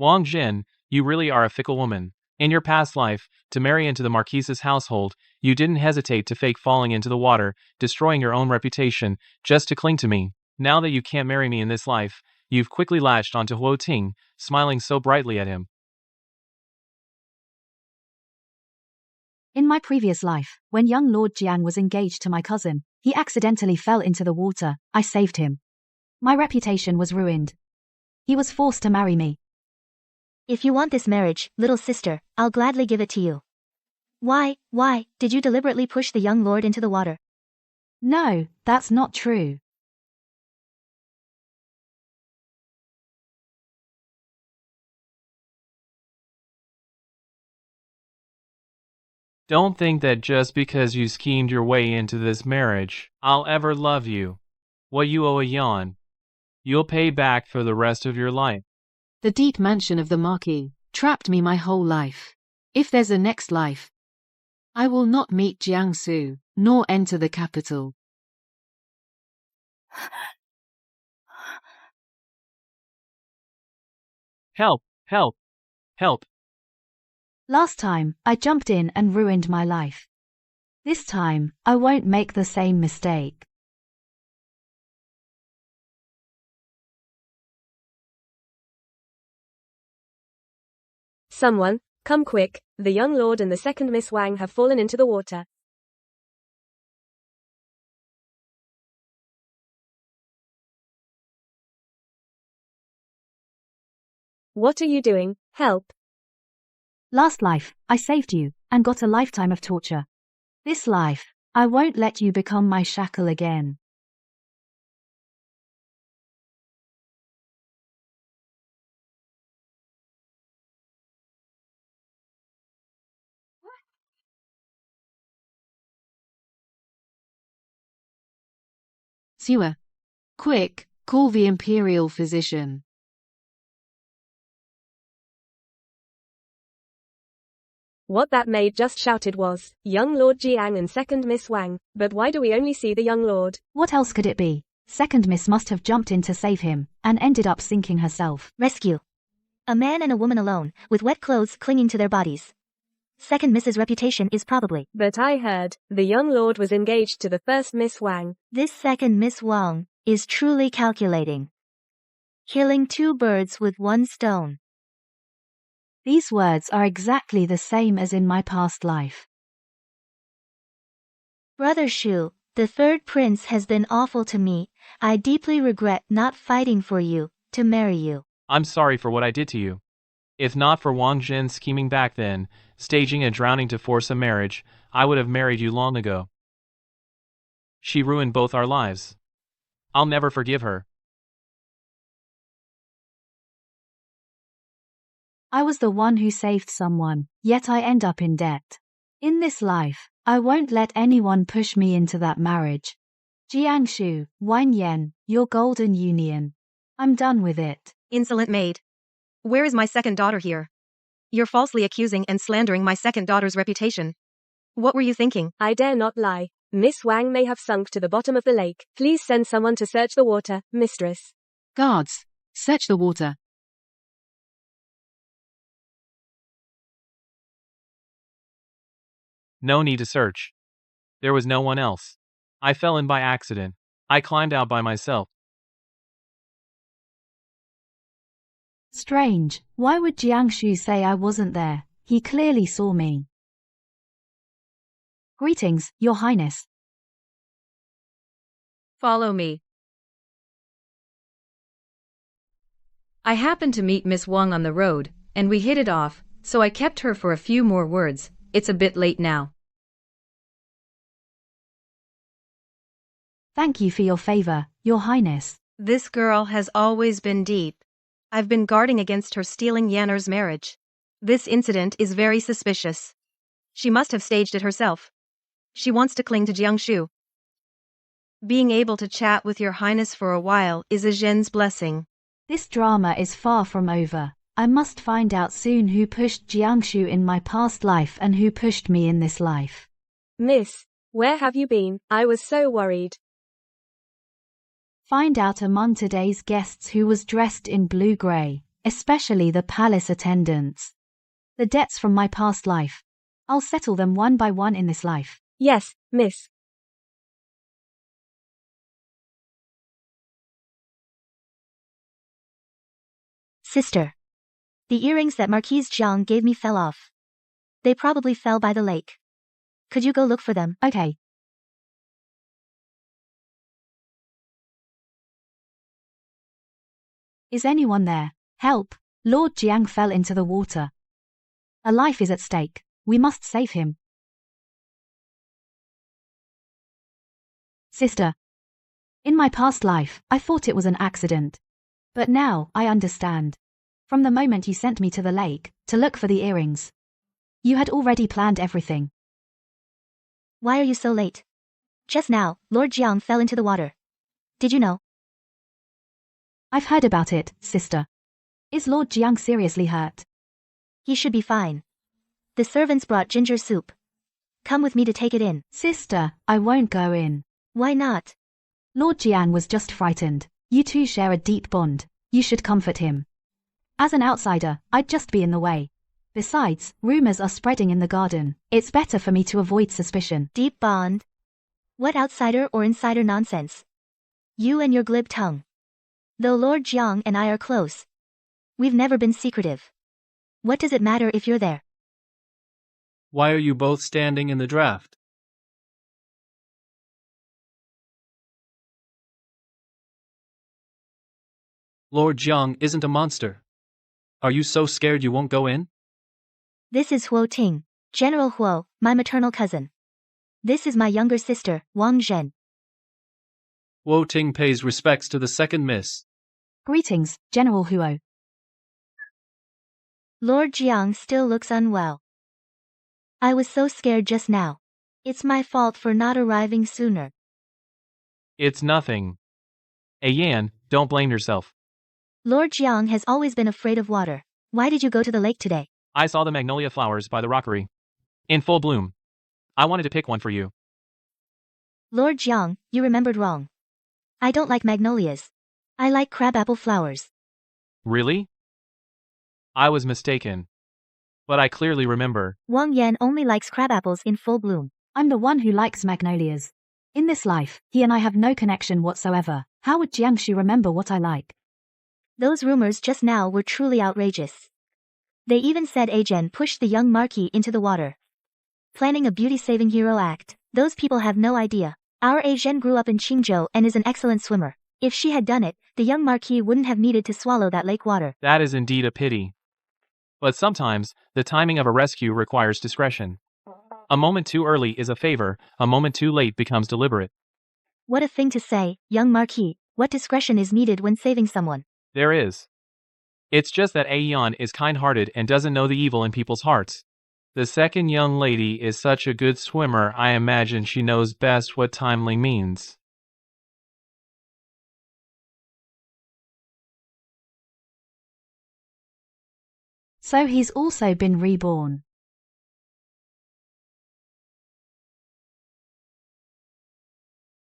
Wang Jin, you really are a fickle woman. In your past life, to marry into the Marquise's household, you didn't hesitate to fake falling into the water, destroying your own reputation, just to cling to me. Now that you can't marry me in this life, you've quickly latched onto Huo Ting, smiling so brightly at him. In my previous life, when young Lord Jiang was engaged to my cousin, he accidentally fell into the water. I saved him. My reputation was ruined. He was forced to marry me. If you want this marriage, little sister, I'll gladly give it to you. Why, did you deliberately push the young lord into the water? No, that's not true. Don't think that just because you schemed your way into this marriage, I'll ever love you. What you owe a yawn, you'll pay back for the rest of your life. The deep mansion of the Marquis trapped me my whole life. If there's a next life, I will not meet Jiangsu, nor enter the capital. Help, help, help. Last time, I jumped in and ruined my life. This time, I won't make the same mistake. Someone, come quick, the young lord and the second Miss Wang have fallen into the water. What are you doing? Help! Last life, I saved you, and got a lifetime of torture. This life, I won't let you become my shackle again. Sewer. Quick, call the imperial physician. What that maid just shouted was, young Lord Jiang and second Miss Wang, but why do we only see the young lord? What else could it be? Second Miss must have jumped in to save him, and ended up sinking herself. Rescue. A man and a woman alone, with wet clothes clinging to their bodies. Second Miss's reputation is probably. But I heard, the young lord was engaged to the first Miss Wang. This second Miss Wang is truly calculating. Killing two birds with one stone. These words are exactly the same as in my past life. Brother Shu, the third prince has been awful to me. I deeply regret not fighting for you, to marry you. I'm sorry for what I did to you. If not for Wang Jin scheming back then, staging a drowning to force a marriage, I would have married you long ago. She ruined both our lives. I'll never forgive her. I was the one who saved someone, yet I end up in debt. In this life, I won't let anyone push me into that marriage. Jiangshu, Wang Yan, your golden union. I'm done with it. Insolent maid. Where is my second daughter here? You're falsely accusing and slandering my second daughter's reputation. What were you thinking? I dare not lie. Miss Wang may have sunk to the bottom of the lake. Please send someone to search the water, mistress. Guards, search the water. No need to search. There was no one else. I fell in by accident. I climbed out by myself. Strange, why would Jiangshu say I wasn't there? He clearly saw me. Greetings, Your Highness. Follow me. I happened to meet Miss Wang on the road, and we hit it off, so I kept her for a few more words. It's a bit late now. Thank you for your favor, Your Highness. This girl has always been deep. I've been guarding against her stealing Yanner's marriage. This incident is very suspicious. She must have staged it herself. She wants to cling to Jiangshu. Being able to chat with Your Highness for a while is a Zhen's blessing. This drama is far from over. I must find out soon who pushed Jiangshu in my past life and who pushed me in this life. Miss, where have you been? I was so worried. Find out among today's guests who was dressed in blue-gray. especially the palace attendants. The debts from my past life. I'll settle them one by one in this life. Yes, miss. Sister. The earrings that Marquise Jiang gave me fell off. They probably fell by the lake. Could you go look for them? Okay. Is anyone there? Help! Lord Jiang fell into the water. A life is at stake. We must save him. Sister. In my past life, I thought it was an accident. But now, I understand. From the moment you sent me to the lake, to look for the earrings. You had already planned everything. Why are you so late? Just now, Lord Jiang fell into the water. Did you know? I've heard about it, sister. Is Lord Jiang seriously hurt? He should be fine. The servants brought ginger soup. Come with me to take it in. Sister, I won't go in. Why not? Lord Jiang was just frightened. You two share a deep bond. You should comfort him. As an outsider, I'd just be in the way. Besides, rumors are spreading in the garden. It's better for me to avoid suspicion. Deep bond? What outsider or insider nonsense? You and your glib tongue. Though Lord Jiang and I are close, we've never been secretive. What does it matter if you're there? Why are you both standing in the draft? Lord Jiang isn't a monster. Are you so scared you won't go in? This is Huo Ting, General Huo, my maternal cousin. This is my younger sister, Wang Zhen. Huo Ting pays respects to the second miss. Greetings, General Huo. Lord Jiang still looks unwell. I was so scared just now. It's my fault for not arriving sooner. It's nothing. Yan, don't blame yourself. Lord Jiang has always been afraid of water. Why did you go to the lake today? I saw the magnolia flowers by the rockery. In full bloom. I wanted to pick one for you. Lord Jiang, you remembered wrong. I don't like magnolias. I like crabapple flowers. Really? I was mistaken. But I clearly remember. Wang Yan only likes crabapples in full bloom. I'm the one who likes magnolias. In this life, he and I have no connection whatsoever. How would Jiangshu remember what I like? Those rumors just now were truly outrageous. They even said Agen pushed the young Marquis into the water. Planning a beauty-saving hero act. Those people have no idea. Our Agen grew up in Qingzhou and is an excellent swimmer. If she had done it, the young Marquis wouldn't have needed to swallow that lake water. That is indeed a pity. But sometimes, the timing of a rescue requires discretion. A moment too early is a favor, a moment too late becomes deliberate. What a thing to say, young Marquis. What discretion is needed when saving someone? There is. It's just that Aeon is kind-hearted and doesn't know the evil in people's hearts. The second young lady is such a good swimmer, I imagine she knows best what timely means. So he's also been reborn.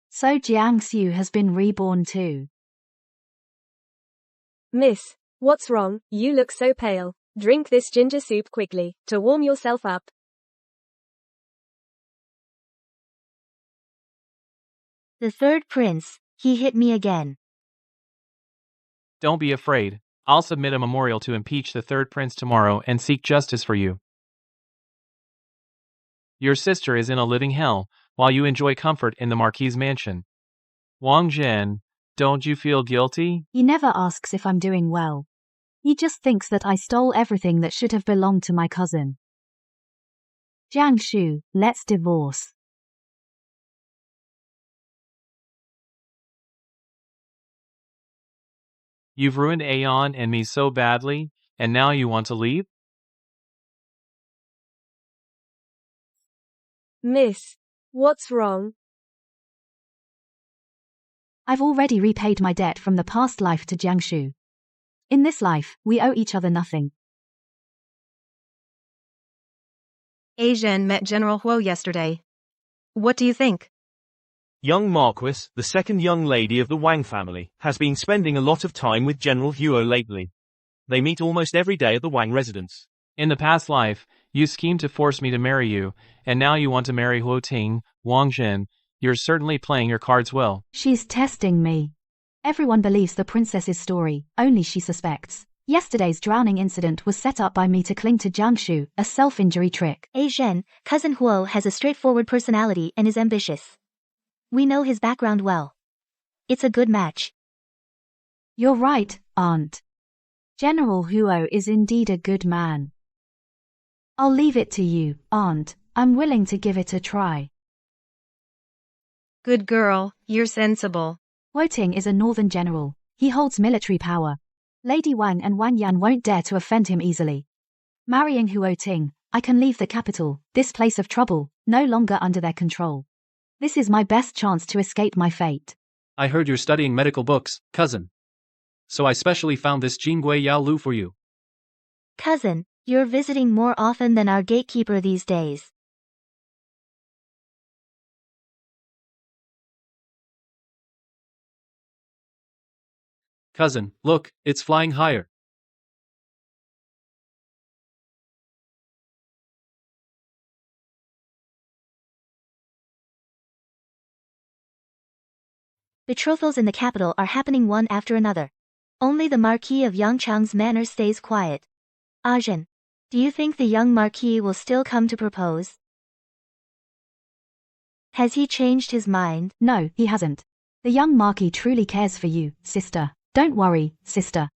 So Jiangsu has been reborn too. Miss, what's wrong? You look so pale. Drink this ginger soup quickly, to warm yourself up. The third prince, he hit me again. Don't be afraid. I'll submit a memorial to impeach the third prince tomorrow and seek justice for you. Your sister is in a living hell, while you enjoy comfort in the Marquis' mansion. Wang Zhen, don't you feel guilty? He never asks if I'm doing well. He just thinks that I stole everything that should have belonged to my cousin. Jiangshu, let's divorce. You've ruined Aeon and me so badly, and now you want to leave? Miss, what's wrong? I've already repaid my debt from the past life to Jiangshu. In this life, we owe each other nothing. Agen met General Huo yesterday. What do you think? Young Marquis, the second young lady of the Wang family, has been spending a lot of time with General Huo lately. They meet almost every day at the Wang residence. In the past life, you schemed to force me to marry you, and now you want to marry Huo Ting, Wang Jin. You're certainly playing your cards well. She's testing me. Everyone believes the princess's story, only she suspects. Yesterday's drowning incident was set up by me to cling to Jiangshu, a self-injury trick. Zhen, cousin Huo has a straightforward personality and is ambitious. We know his background well. It's a good match. You're right, Aunt. General Huo is indeed a good man. I'll leave it to you, Aunt. I'm willing to give it a try. Good girl, you're sensible. Woting is a northern general. He holds military power. Lady Wang and Wang Yan won't dare to offend him easily. Marrying Huo Ting, I can leave the capital, this place of trouble, no longer under their control. This is my best chance to escape my fate. I heard you're studying medical books, cousin. So I specially found this Jingui Yao Lu for you. Cousin, you're visiting more often than our gatekeeper these days. Cousin, look, it's flying higher. Betrothals in the capital are happening one after another. Only the Marquis of Yangchang's manor stays quiet. Zhen, do you think the young Marquis will still come to propose? Has he changed his mind? No, he hasn't. The young Marquis truly cares for you, sister. Don't worry, sister.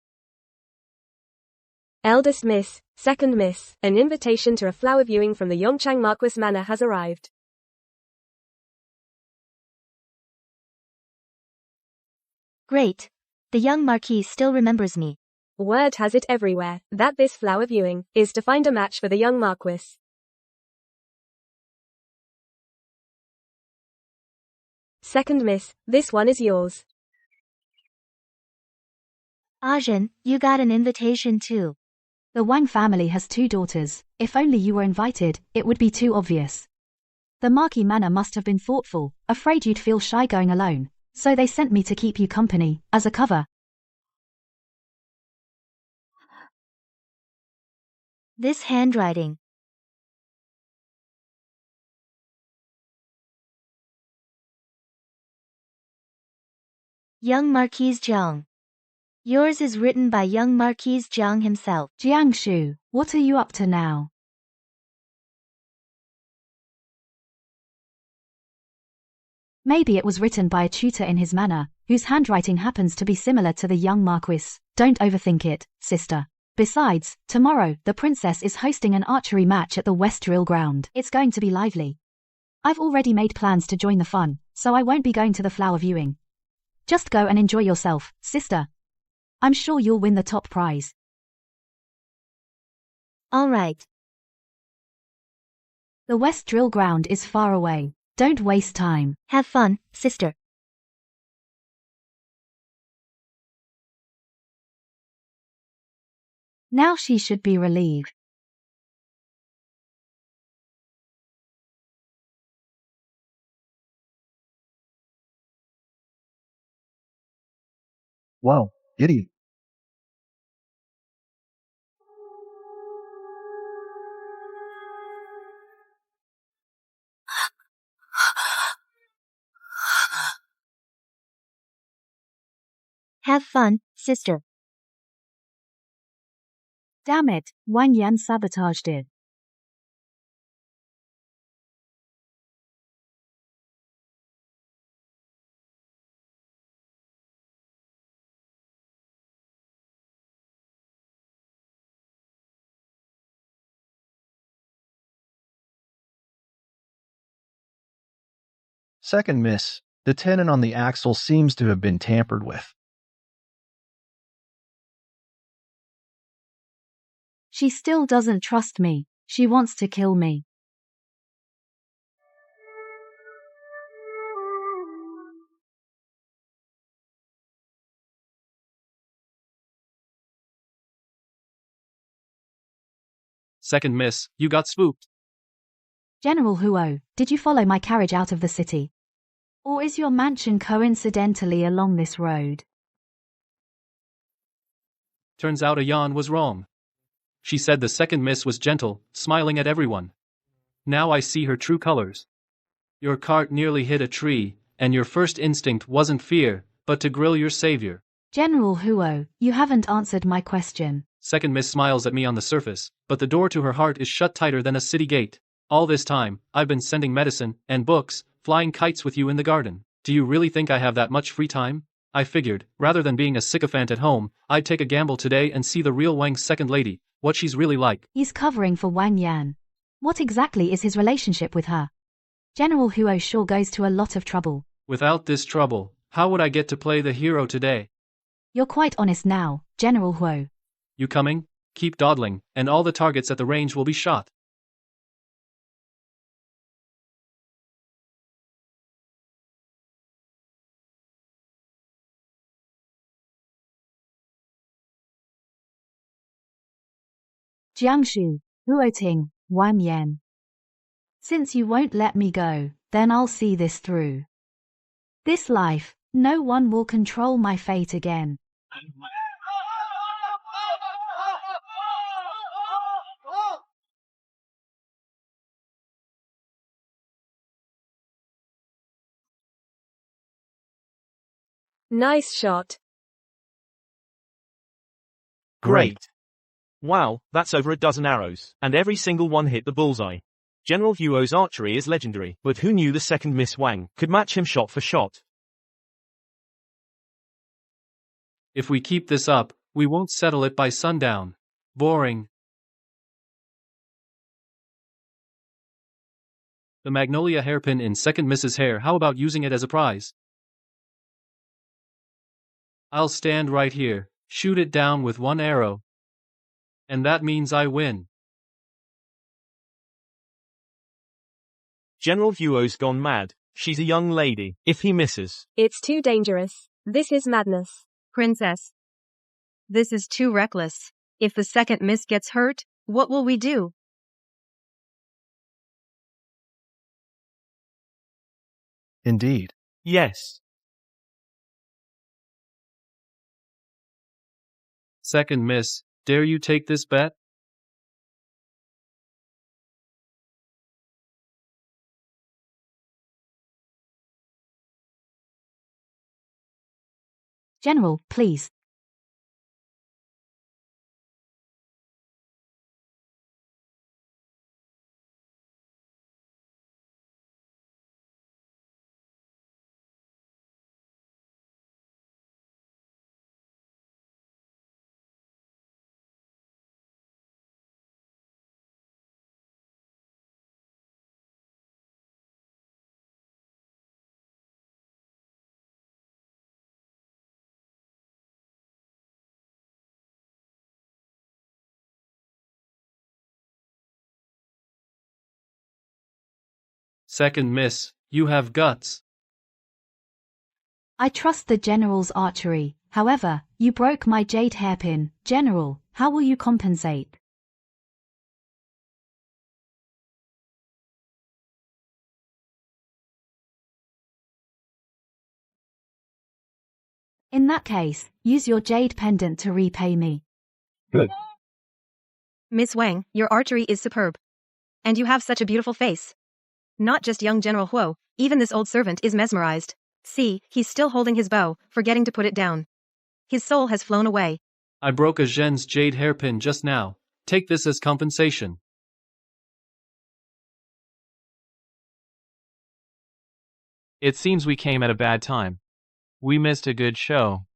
Eldest Miss, Second Miss, an invitation to a flower viewing from the Yongchang Marquis Manor has arrived. Great. The young Marquis still remembers me. Word has it everywhere that this flower viewing is to find a match for the young Marquis. Second Miss, this one is yours. Zhen, you got an invitation too. The Wang family has 2 daughters. If only you were invited, it would be too obvious. The Marquis Manor must have been thoughtful, afraid you'd feel shy going alone, so they sent me to keep you company, as a cover. This handwriting. Young Marquis Jiang. Yours is written by young Marquis Jiang himself. Jiangshu, what are you up to now? Maybe it was written by a tutor in his manor, whose handwriting happens to be similar to the young Marquis. Don't overthink it, sister. Besides, tomorrow, the princess is hosting an archery match at the West Drill Ground. It's going to be lively. I've already made plans to join the fun, so I won't be going to the flower viewing. Just go and enjoy yourself, sister. I'm sure you'll win the top prize. All right. The West Drill Ground is far away. Don't waste time. Have fun, sister. Now she should be relieved. Wow, idiot. Have fun, sister. Damn it, Wang Yan sabotaged it. Second miss, the tenon on the axle seems to have been tampered with. She still doesn't trust me. She wants to kill me. Second miss, you got spooked. General Huo, did you follow my carriage out of the city? Or is your mansion coincidentally along this road? Turns out a yawn was wrong. She said the second miss was gentle, smiling at everyone. Now I see her true colors. Your cart nearly hit a tree, and your first instinct wasn't fear, but to grill your savior. General Huo, you haven't answered my question. Second miss smiles at me on the surface, but the door to her heart is shut tighter than a city gate. All this time, I've been sending medicine and books, flying kites with you in the garden. Do you really think I have that much free time? I figured, rather than being a sycophant at home, I'd take a gamble today and see the real Wang's second lady, what she's really like. He's covering for Wang Yan. What exactly is his relationship with her? General Huo sure goes to a lot of trouble. Without this trouble, how would I get to play the hero today? You're quite honest now, General Huo. You coming? Keep dawdling, and all the targets at the range will be shot. Jiangshu, Huoting, Wang Yan. Since you won't let me go, then I'll see this through. This life, no one will control my fate again. Nice shot. Great. Wow, that's over a dozen arrows, and every single one hit the bullseye. General Huo's archery is legendary, but who knew the second Miss Wang could match him shot for shot? If we keep this up, we won't settle it by sundown. Boring. The magnolia hairpin in second Miss's hair, how about using it as a prize? I'll stand right here, shoot it down with one arrow. And that means I win. General Huo's gone mad. She's a young lady. If he misses, It's too dangerous. This is madness. Princess. This is too reckless. If the second miss gets hurt, what will we do? Indeed. yes. Second Miss, dare you take this bet? General, please. Second Miss, you have guts. I trust the General's archery. However, you broke my jade hairpin. General, how will you compensate? In that case, use your jade pendant to repay me. Good. Miss Wang, your archery is superb. And you have such a beautiful face. Not just young General Huo, even this old servant is mesmerized. See, he's still holding his bow, forgetting to put it down. His soul has flown away. I broke a Zhen's jade hairpin just now. Take this as compensation. It seems we came at a bad time. We missed a good show.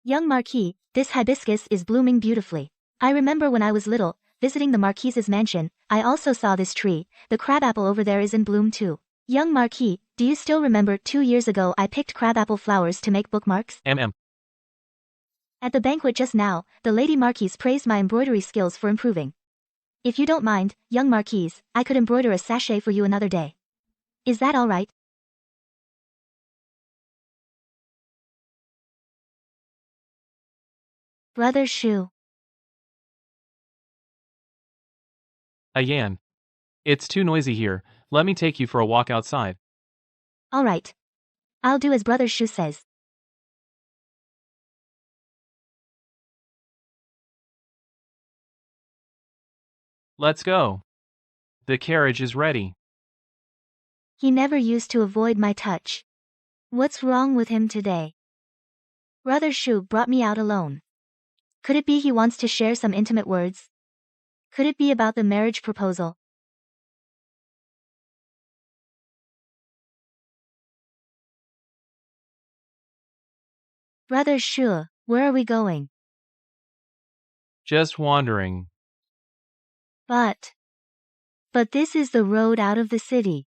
Young Marquis, this hibiscus is blooming beautifully. I remember when I was little, visiting the Marquise's mansion, I also saw this tree. The crabapple over there is in bloom too. Young Marquis, do you still remember 2 years ago I picked crabapple flowers to make bookmarks? At the banquet just now, the Lady Marquise praised my embroidery skills for improving. If you don't mind, young Marquise, I could embroider a sachet for you another day. Is that all right? Brother Shu. Yan. It's too noisy here, let me take you for a walk outside. Alright. I'll do as Brother Shu says. Let's go. The carriage is ready. He never used to avoid my touch. What's wrong with him today? Brother Shu brought me out alone. Could it be he wants to share some intimate words? Could it be about the marriage proposal? Brother Shu, where are we going? Just wandering. But this is the road out of the city.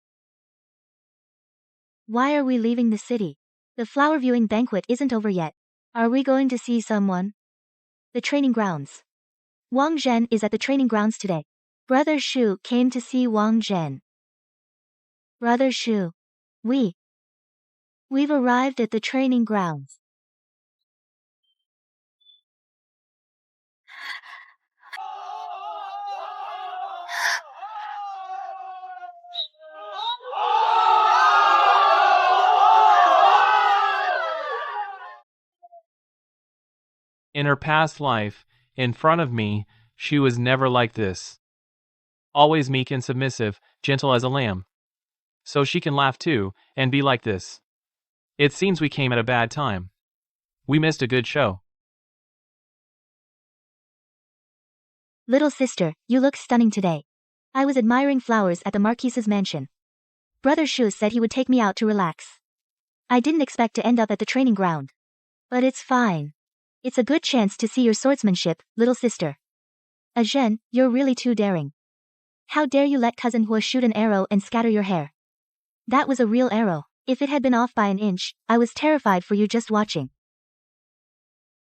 Why are we leaving the city? The flower viewing banquet isn't over yet. Are we going to see someone? The training grounds. Wang Zhen is at the training grounds today. Brother Shu came to see Wang Zhen. Brother Shu. We've arrived at the training grounds. In her past life, in front of me, she was never like this. Always meek and submissive, gentle as a lamb. So she can laugh too, and be like this. It seems we came at a bad time. We missed a good show. Little sister, you look stunning today. I was admiring flowers at the Marquise's mansion. Brother Shu said he would take me out to relax. I didn't expect to end up at the training ground. But it's fine. It's a good chance to see your swordsmanship, little sister. Zhen, you're really too daring. How dare you let cousin Hua shoot an arrow and scatter your hair? That was a real arrow. If it had been off by an inch, I was terrified for you just watching.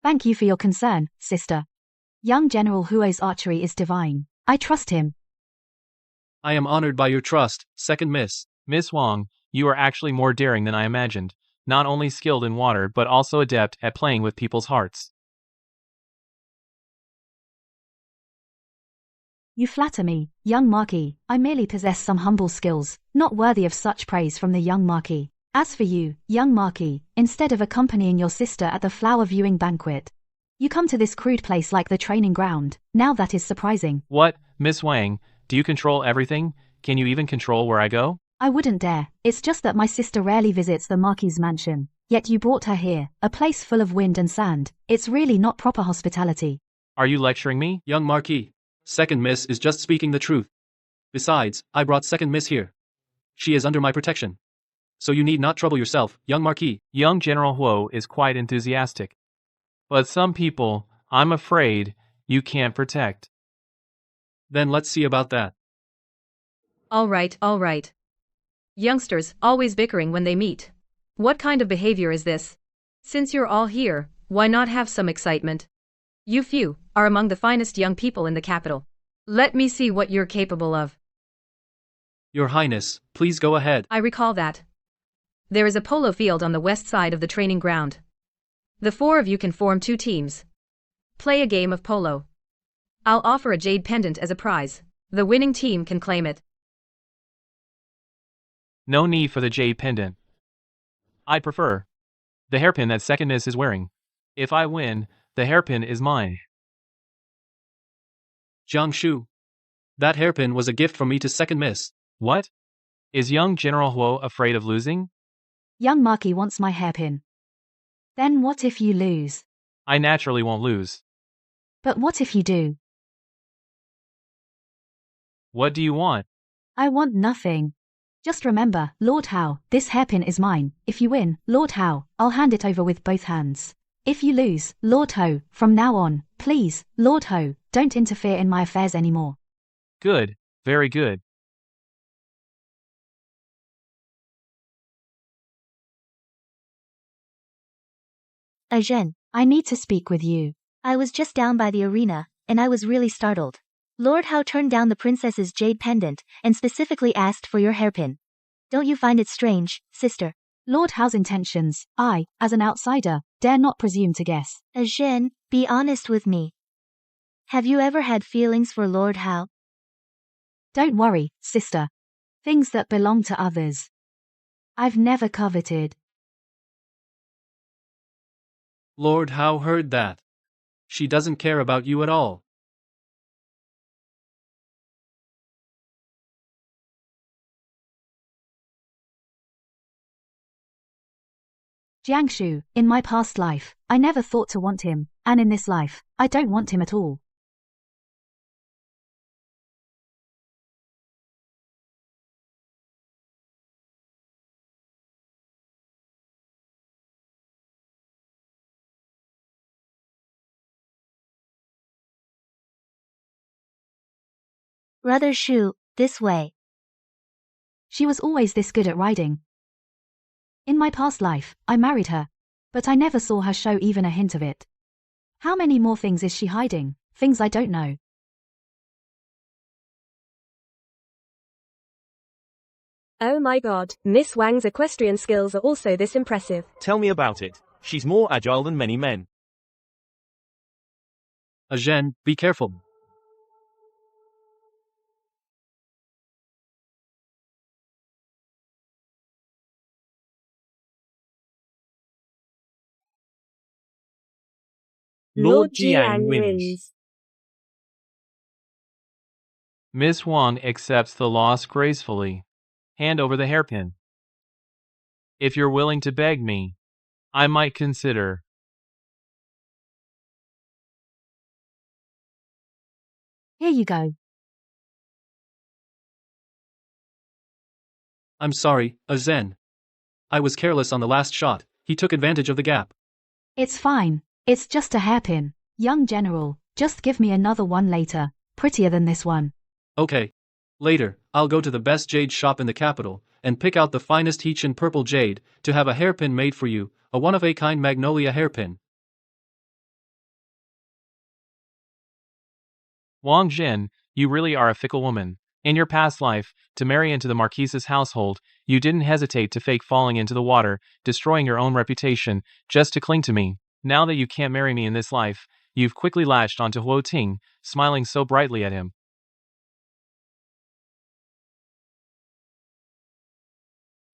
Thank you for your concern, sister. Young General Huo's archery is divine. I trust him. I am honored by your trust, second miss. Miss Wang, you are actually more daring than I imagined. Not only skilled in water but also adept at playing with people's hearts. You flatter me, young Marquis. I merely possess some humble skills, not worthy of such praise from the young Marquis. As for you, young Marquis, instead of accompanying your sister at the flower viewing banquet, you come to this crude place like the training ground. Now that is surprising. What, Miss Wang, do you control everything? Can you even control where I go? I wouldn't dare. It's just that my sister rarely visits the Marquis' mansion. Yet you brought her here, a place full of wind and sand. It's really not proper hospitality. Are you lecturing me? Young Marquis, second miss is just speaking the truth. Besides, I brought second miss here. She is under my protection. So you need not trouble yourself, young Marquis. Young General Huo is quite enthusiastic. But some people, I'm afraid, you can't protect. Then let's see about that. All right. Youngsters, always bickering when they meet. What kind of behavior is this? Since you're all here, why not have some excitement? You few are among the finest young people in the capital. Let me see what you're capable of. Your Highness, please go ahead. I recall that. There is a polo field on the west side of the training ground. The four of you can form two teams. Play a game of polo. I'll offer a jade pendant as a prize. The winning team can claim it. No need for the jade pendant. I'd prefer the hairpin that second miss is wearing. If I win, the hairpin is mine. Jiang Shu. That hairpin was a gift from me to second miss. What? Is young General Huo afraid of losing? Young Marquis wants my hairpin. Then what if you lose? I naturally won't lose. But what if you do? What do you want? I want nothing. Just remember, Lord Hao, this hairpin is mine. If you win, Lord Hao, I'll hand it over with both hands. If you lose, Lord Ho, from now on, please, Lord Ho, don't interfere in my affairs anymore. Good, very good. Zhen, I need to speak with you. I was just down by the arena, and I was really startled. Lord Hao turned down the princess's jade pendant, and specifically asked for your hairpin. Don't you find it strange, sister? Lord Hao's intentions, I, as an outsider, dare not presume to guess. Zhen, Be honest with me. Have you ever had feelings for Lord Hao? Don't worry, sister. Things that belong to others. I've never coveted. Lord Howe heard that. She doesn't care about you at all. Jiangshu, in my past life, I never thought to want him, and in this life, I don't want him at all. Brother Shu, this way. She was always this good at riding. In my past life, I married her, but I never saw her show even a hint of it. How many more things is she hiding? Things I don't know. Oh my god, Miss Wang's equestrian skills are also this impressive. Tell me about it. She's more agile than many men. Zhen, be careful. Lord Jiang wins. Miss Wang accepts the loss gracefully. Hand over the hairpin. If you're willing to beg me, I might consider. Here you go. I'm sorry, Zhen. I was careless on the last shot. He took advantage of the gap. It's fine. It's just a hairpin. Young general, just give me another one later, prettier than this one. Okay. Later, I'll go to the best jade shop in the capital and pick out the finest Heechin purple jade to have a hairpin made for you, a one-of-a-kind magnolia hairpin. Wang Jin, you really are a fickle woman. In your past life, to marry into the Marquise's household, you didn't hesitate to fake falling into the water, destroying your own reputation, just to cling to me. Now that you can't marry me in this life, you've quickly latched onto Huo Ting, smiling so brightly at him.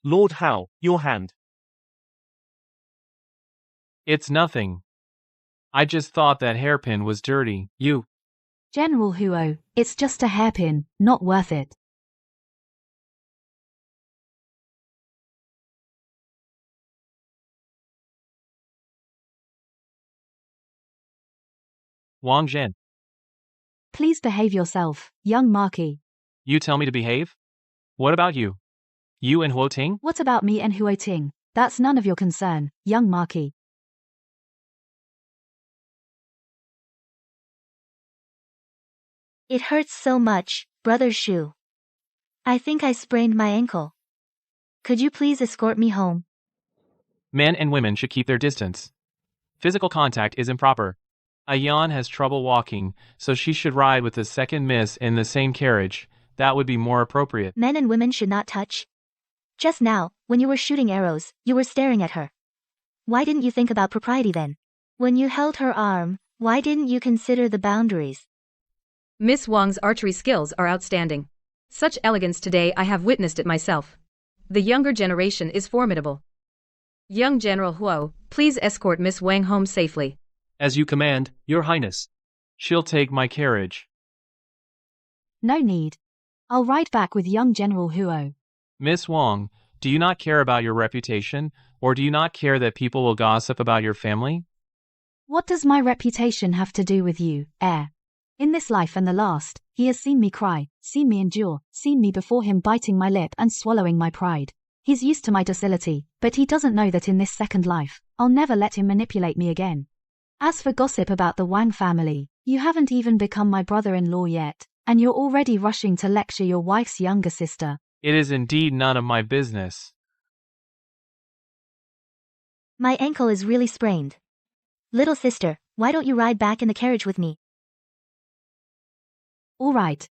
Lord Hao, your hand. It's nothing. I just thought that hairpin was dirty. You. General Huo, it's just a hairpin, not worth it. Wang Zhen. Please behave yourself, young Marquis. You tell me to behave? What about you? You and Huo Ting? What about me and Huo Ting? That's none of your concern, young Marquis. It hurts so much, Brother Shu. I think I sprained my ankle. Could you please escort me home? Men and women should keep their distance. Physical contact is improper. Ayan has trouble walking, so she should ride with the second miss in the same carriage. That would be more appropriate. Men and women should not touch. Just now, when you were shooting arrows, you were staring at her. Why didn't you think about propriety then? When you held her arm, why didn't you consider the boundaries? Miss Wang's archery skills are outstanding. Such elegance today, I have witnessed it myself. The younger generation is formidable. Young General Huo, please escort Miss Wang home safely. As you command, Your Highness. She'll take my carriage. No need. I'll ride back with young General Huo. Miss Wang, do you not care about your reputation, or do you not care that people will gossip about your family? What does my reputation have to do with you, heir? In this life and the last, he has seen me cry, seen me endure, seen me before him biting my lip and swallowing my pride. He's used to my docility, but he doesn't know that in this second life, I'll never let him manipulate me again. As for gossip about the Wang family, you haven't even become my brother-in-law yet, and you're already rushing to lecture your wife's younger sister. It is indeed none of my business. My ankle is really sprained. Little sister, why don't you ride back in the carriage with me? All right.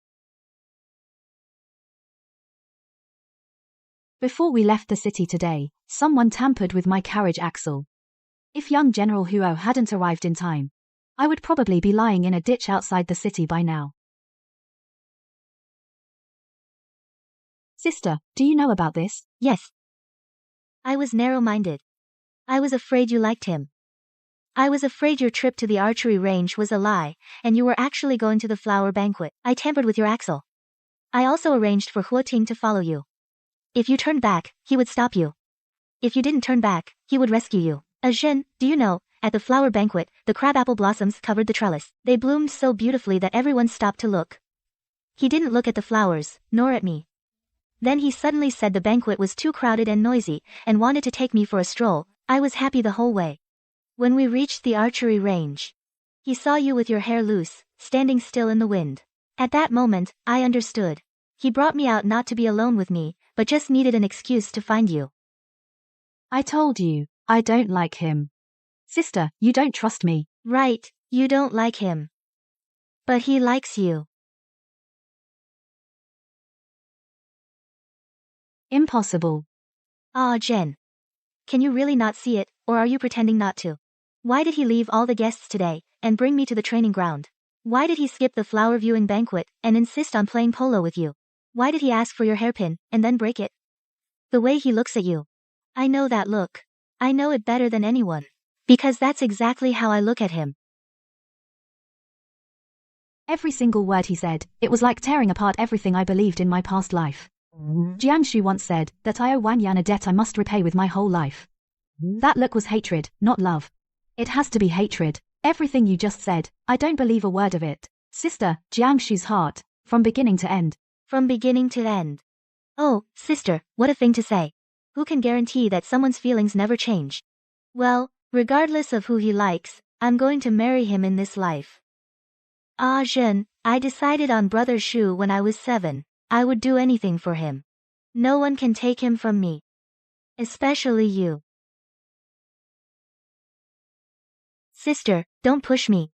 Before we left the city today, someone tampered with my carriage axle. If young General Huo hadn't arrived in time, I would probably be lying in a ditch outside the city by now. Sister, do you know about this? Yes. I was narrow-minded. I was afraid you liked him. I was afraid your trip to the archery range was a lie, and you were actually going to the flower banquet. I tampered with your axle. I also arranged for Huoting to follow you. If you turned back, he would stop you. If you didn't turn back, he would rescue you. Zhen, do you know, at the flower banquet, the crabapple blossoms covered the trellis. They bloomed so beautifully that everyone stopped to look. He didn't look at the flowers, nor at me. Then he suddenly said the banquet was too crowded and noisy, and wanted to take me for a stroll. I was happy the whole way. When we reached the archery range, he saw you with your hair loose, standing still in the wind. At that moment, I understood. He brought me out not to be alone with me, but just needed an excuse to find you. I told you, I don't like him. Sister, you don't trust me. Right, you don't like him. But he likes you. Impossible. Ah, Jen. Can you really not see it, or are you pretending not to? Why did he leave all the guests today, and bring me to the training ground? Why did he skip the flower viewing banquet, and insist on playing polo with you? Why did he ask for your hairpin, and then break it? The way he looks at you. I know that look. I know it better than anyone. Because that's exactly how I look at him. Every single word he said, it was like tearing apart everything I believed in my past life. Jiangshu once said that I owe Wang Yan a debt I must repay with my whole life. That look was hatred, not love. It has to be hatred. Everything you just said, I don't believe a word of it. Sister, Jiangshu's heart, from beginning to end. From beginning to end. Oh, sister, what a thing to say. Who can guarantee that someone's feelings never change? Well, regardless of who he likes, I'm going to marry him in this life. Ah, Zhen, I decided on Brother Shu when I was 7. I would do anything for him. No one can take him from me. Especially you. Sister, don't push me.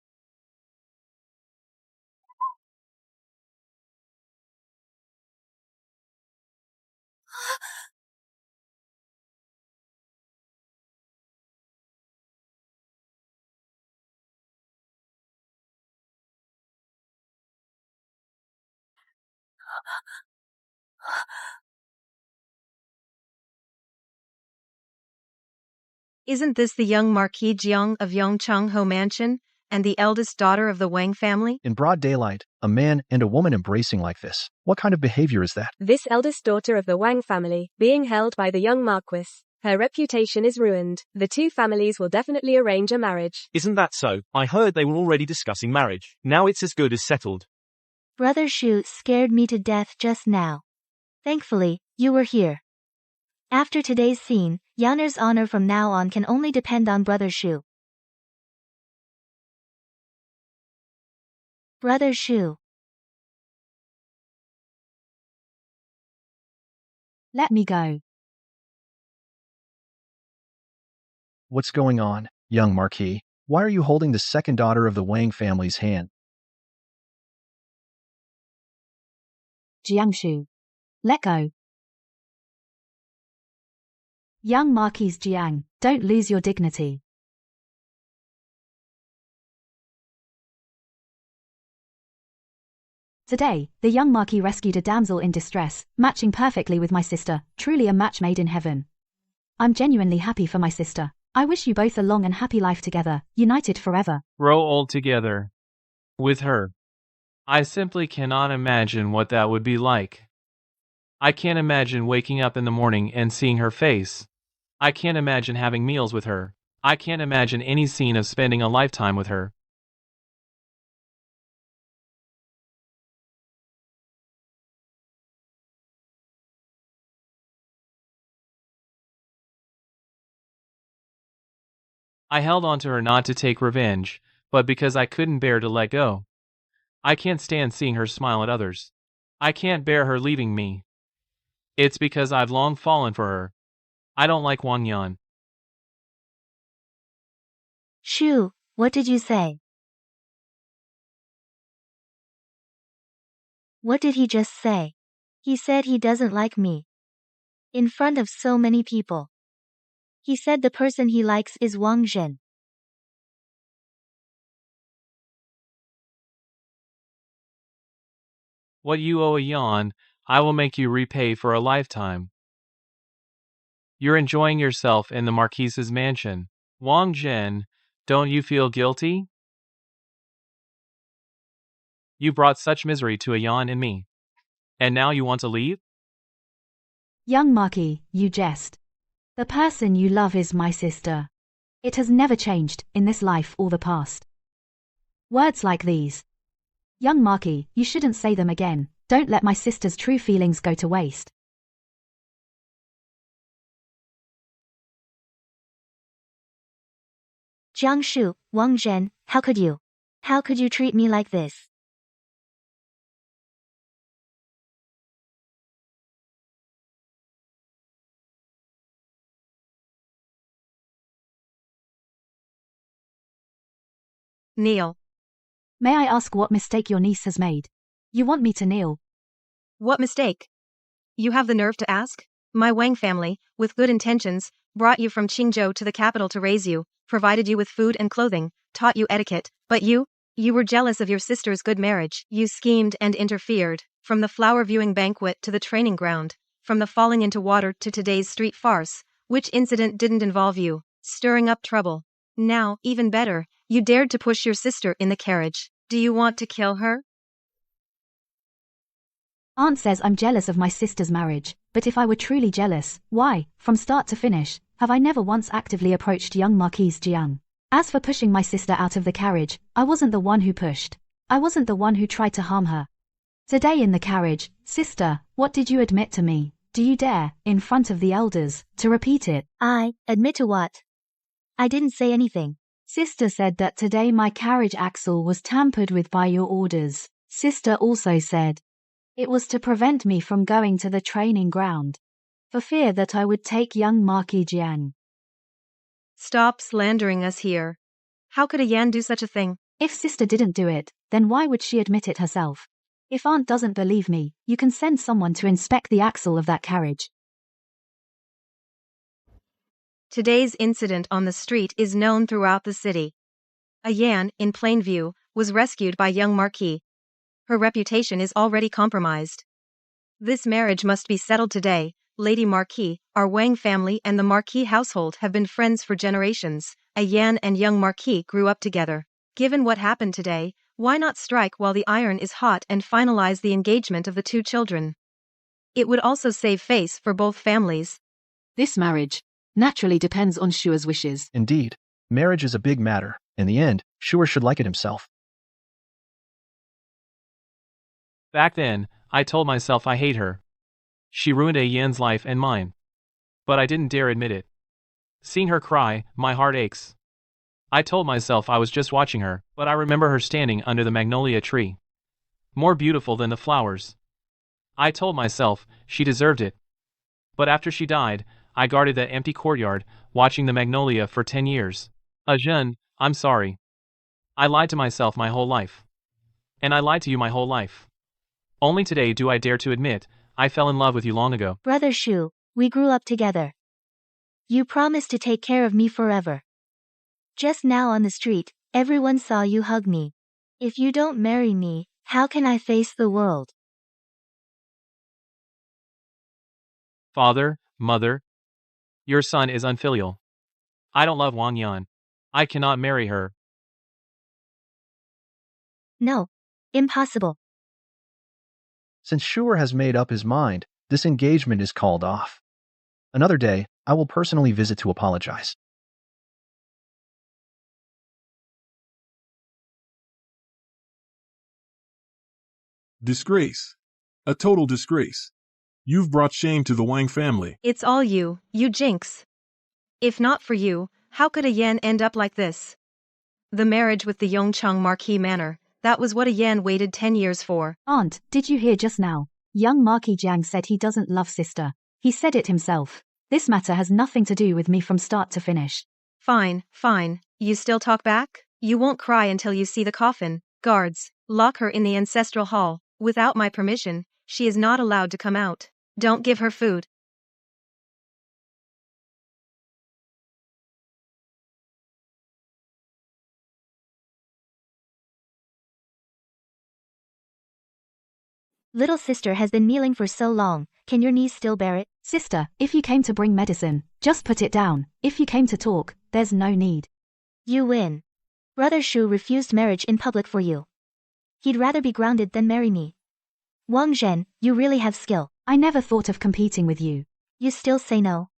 Isn't this the young Marquis Jiang of Yongcheng-ho Mansion, and the eldest daughter of the Wang family? In broad daylight, a man and a woman embracing like this. What kind of behavior is that? This eldest daughter of the Wang family, being held by the young Marquis. Her reputation is ruined. The two families will definitely arrange a marriage. Isn't that so? I heard they were already discussing marriage. Now it's as good as settled. Brother Shu scared me to death just now. Thankfully, you were here. After today's scene, Yaner's honor from now on can only depend on Brother Shu. Brother Shu. Let me go. What's going on, young Marquis? Why are you holding the second daughter of the Wang family's hand? Jiangshu. Let go. Young Marquis Jiang, don't lose your dignity. Today, the young Marquis rescued a damsel in distress, matching perfectly with my sister, truly a match made in heaven. I'm genuinely happy for my sister. I wish you both a long and happy life together, united forever. Grow old together. With her. I simply cannot imagine what that would be like. I can't imagine waking up in the morning and seeing her face. I can't imagine having meals with her. I can't imagine any scene of spending a lifetime with her. I held on to her not to take revenge, but because I couldn't bear to let go. I can't stand seeing her smile at others. I can't bear her leaving me. It's because I've long fallen for her. I don't like Wang Yan. Shu, what did you say? What did he just say? He said he doesn't like me. In front of so many people. He said the person he likes is Wang Zhen. What you owe a yawn, I will make you repay for a lifetime. You're enjoying yourself in the Marquise's mansion. Wang Zhen, don't you feel guilty? You brought such misery to a yawn and me. And now you want to leave? Young Marquis, you jest. The person you love is my sister. It has never changed, in this life or the past. Words like these. Young Marquis, you shouldn't say them again. Don't let my sister's true feelings go to waste. Jiangshu, Wang Zhen, how could you? How could you treat me like this? Kneel. May I ask what mistake your niece has made? You want me to kneel? What mistake? You have the nerve to ask? My Wang family, with good intentions, brought you from Qingzhou to the capital to raise you, provided you with food and clothing, taught you etiquette, but you were jealous of your sister's good marriage. You schemed and interfered, from the flower viewing banquet to the training ground, from the falling into water to today's street farce. Which incident didn't involve you stirring up trouble? Now, even better, you dared to push your sister in the carriage. Do you want to kill her? Aunt says I'm jealous of my sister's marriage, but if I were truly jealous, why, from start to finish, have I never once actively approached young Marquise Jiang? As for pushing my sister out of the carriage, I wasn't the one who pushed. I wasn't the one who tried to harm her. Today in the carriage, sister, what did you admit to me? Do you dare, in front of the elders, to repeat it? I admit to what? I didn't say anything. Sister said that today my carriage axle was tampered with by your orders. Sister also said it was to prevent me from going to the training ground, for fear that I would take young Marquis Jiang. Stop slandering us here. How could a Yan do such a thing? If sister didn't do it, then why would she admit it herself? If aunt doesn't believe me, you can send someone to inspect the axle of that carriage. Today's incident on the street is known throughout the city. A Yan, in plain view, was rescued by young Marquis. Her reputation is already compromised. This marriage must be settled today. Lady Marquis, our Wang family and the Marquis household have been friends for generations. A Yan and young Marquis grew up together. Given what happened today, why not strike while the iron is hot and finalize the engagement of the two children? It would also save face for both families. This marriage naturally depends on Shua's wishes. Indeed, marriage is a big matter. In the end, Shua should like it himself. Back then, I told myself I hate her. She ruined a Yan's life and mine. But I didn't dare admit it. Seeing her cry, my heart aches. I told myself I was just watching her, but I remember her standing under the magnolia tree. More beautiful than the flowers. I told myself she deserved it. But after she died, I guarded that empty courtyard, watching the magnolia for 10 years. Ajun, I'm sorry. I lied to myself my whole life. And I lied to you my whole life. Only today do I dare to admit, I fell in love with you long ago. Brother Shu, we grew up together. You promised to take care of me forever. Just now on the street, everyone saw you hug me. If you don't marry me, how can I face the world? Father, mother, your son is unfilial. I don't love Wang Yan. I cannot marry her. No. Impossible. Since Shua has made up his mind, this engagement is called off. Another day, I will personally visit to apologize. Disgrace. A total disgrace. You've brought shame to the Wang family. It's all you jinx. If not for you, how could a Yan end up like this? The marriage with the Yongcheng Marquis Manor, that was what a Yan waited 10 years for. Aunt, did you hear just now? Young Marquis Jiang said he doesn't love sister. He said it himself. This matter has nothing to do with me from start to finish. Fine, fine. You still talk back? You won't cry until you see the coffin. Guards, lock her in the ancestral hall. Without my permission, she is not allowed to come out. Don't give her food. Little sister has been kneeling for so long, can your knees still bear it? Sister, if you came to bring medicine, just put it down. If you came to talk, there's no need. You win. Brother Shu refused marriage in public for you. He'd rather be grounded than marry me. Wang Zhen, you really have skill. I never thought of competing with you. You still say no?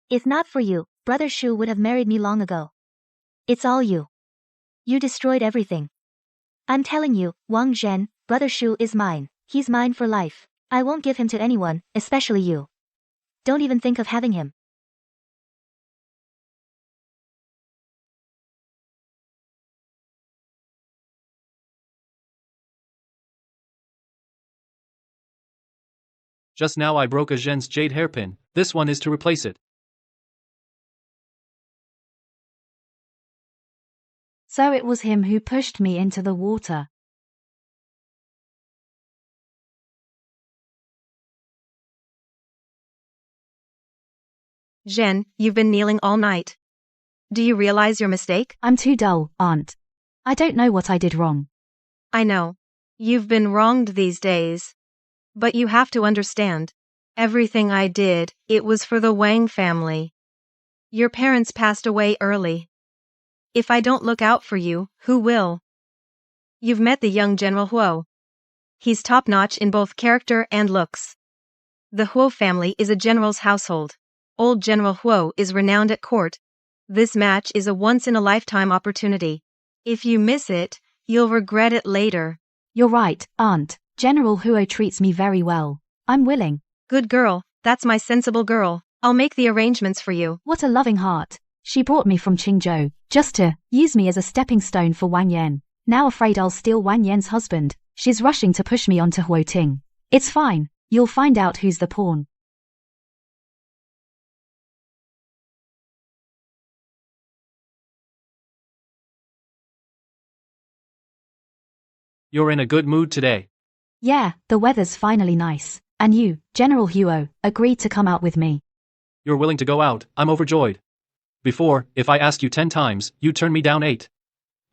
If not for you, Brother Shu would have married me long ago. It's all you. You destroyed everything. I'm telling you, Wang Zhen, Brother Shu is mine. He's mine for life. I won't give him to anyone, especially you. Don't even think of having him. Just now I broke a Zhen's jade hairpin. This one is to replace it. So it was him who pushed me into the water. Zhen, you've been kneeling all night. Do you realize your mistake? I'm too dull, Aunt. I don't know what I did wrong. I know. You've been wronged these days. But you have to understand. Everything I did, it was for the Wang family. Your parents passed away early. If I don't look out for you, who will? You've met the young General Huo. He's top-notch in both character and looks. The Huo family is a general's household. Old General Huo is renowned at court. This match is a once-in-a-lifetime opportunity. If you miss it, you'll regret it later. You're right, Aunt. General Huo treats me very well. I'm willing. Good girl, that's my sensible girl. I'll make the arrangements for you. What a loving heart. She brought me from Qingzhou, just to use me as a stepping stone for Wang Yan. Now afraid I'll steal Wang Yan's husband, she's rushing to push me onto Huo Ting. It's fine, you'll find out who's the pawn. You're in a good mood today. Yeah, the weather's finally nice. And you, General Huo, agreed to come out with me. You're willing to go out, I'm overjoyed. Before, if I asked you 10 times, you'd turn me down 8.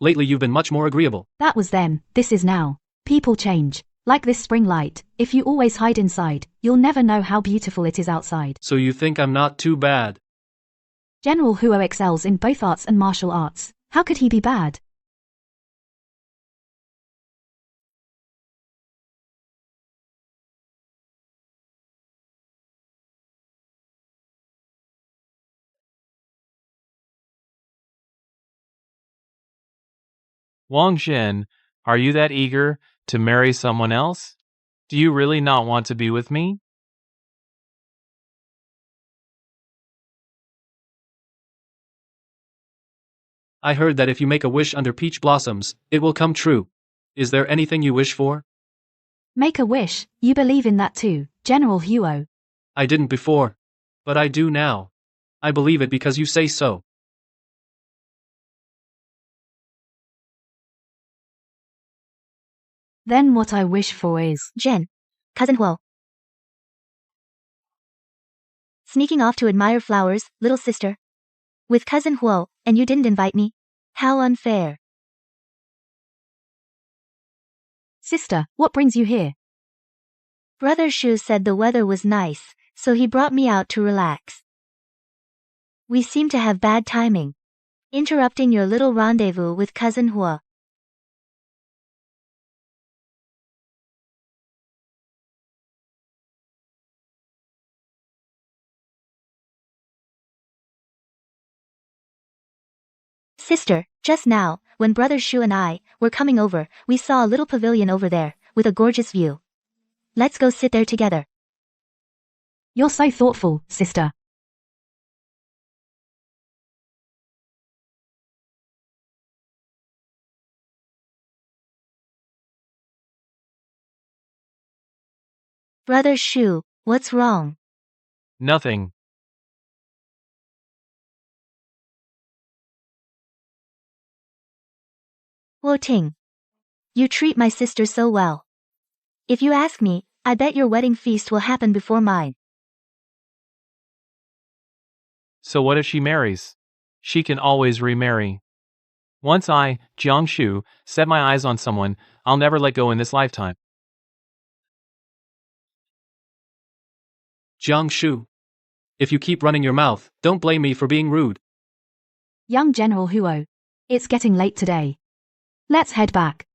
Lately you've been much more agreeable. That was then, this is now. People change. Like this spring light, if you always hide inside, you'll never know how beautiful it is outside. So you think I'm not too bad? General Huo excels in both arts and martial arts. How could he be bad? Wang Xin, are you that eager to marry someone else? Do you really not want to be with me? I heard that if you make a wish under peach blossoms, it will come true. Is there anything you wish for? Make a wish, you believe in that too, General Huo. I didn't before. But I do now. I believe it because you say so. Then what I wish for is... Zhen. Cousin Huo. Sneaking off to admire flowers, little sister. With Cousin Huo, and you didn't invite me? How unfair. Sister, what brings you here? Brother Shu said the weather was nice, so he brought me out to relax. We seem to have bad timing. Interrupting your little rendezvous with Cousin Huo. Sister, just now, when Brother Shu and I were coming over, we saw a little pavilion over there, with a gorgeous view. Let's go sit there together. You're so thoughtful, sister. Brother Shu, what's wrong? Nothing. Huo Ting. You treat my sister so well. If you ask me, I bet your wedding feast will happen before mine. So what if she marries? She can always remarry. Once I, Jiangshu, set my eyes on someone, I'll never let go in this lifetime. Jiangshu. If you keep running your mouth, don't blame me for being rude. Young General Huo. It's getting late today. Let's head back.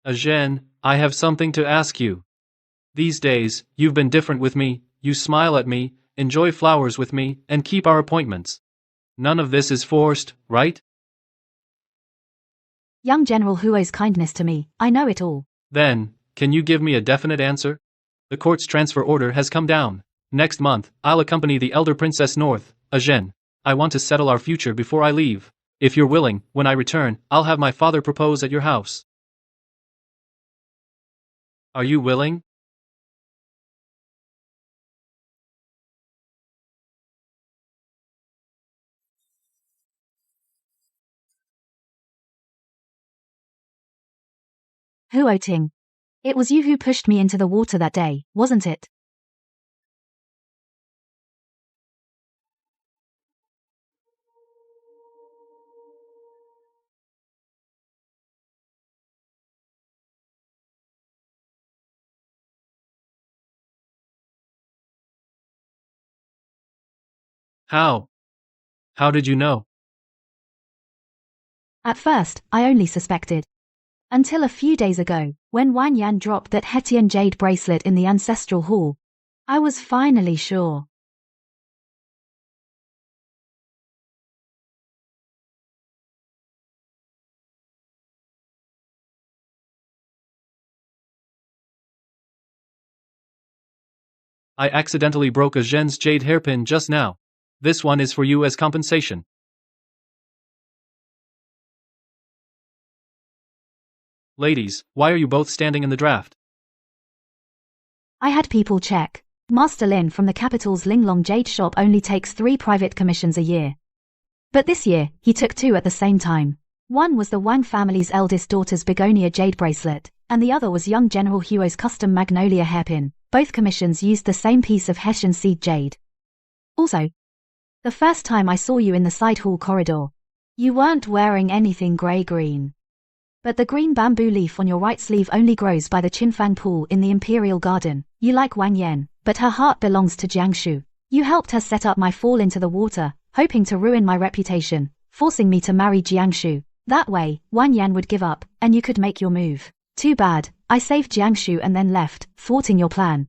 Zhen, I have something to ask you. These days, you've been different with me, you smile at me, enjoy flowers with me, and keep our appointments. None of this is forced, right? Young General Huo's kindness to me, I know it all. Then, can you give me a definite answer? The court's transfer order has come down. Next month, I'll accompany the elder princess north, Zhen. I want to settle our future before I leave. If you're willing, when I return, I'll have my father propose at your house. Are you willing? Huo Ting. It was you who pushed me into the water that day, wasn't it? How? How did you know? At first, I only suspected. Until a few days ago, when Wang Yan dropped that Hetian jade bracelet in the ancestral hall. I was finally sure. I accidentally broke Zhen's jade hairpin just now. This one is for you as compensation. Ladies, why are you both standing in the draft? I had people check. Master Lin from the capital's Linglong Jade shop only takes 3 private commissions a year. But this year, he took 2 at the same time. One was the Wang family's eldest daughter's begonia jade bracelet, and the other was young General Huo's custom magnolia hairpin. Both commissions used the same piece of Hessian seed jade. Also, the first time I saw you in the side hall corridor, you weren't wearing anything grey-green. But the green bamboo leaf on your right sleeve only grows by the Qinfang pool in the Imperial Garden. You like Wang Yan, but her heart belongs to Jiangshu. You helped her set up my fall into the water, hoping to ruin my reputation, forcing me to marry Jiangshu. That way, Wang Yan would give up, and you could make your move. Too bad, I saved Jiangshu and then left, thwarting your plan.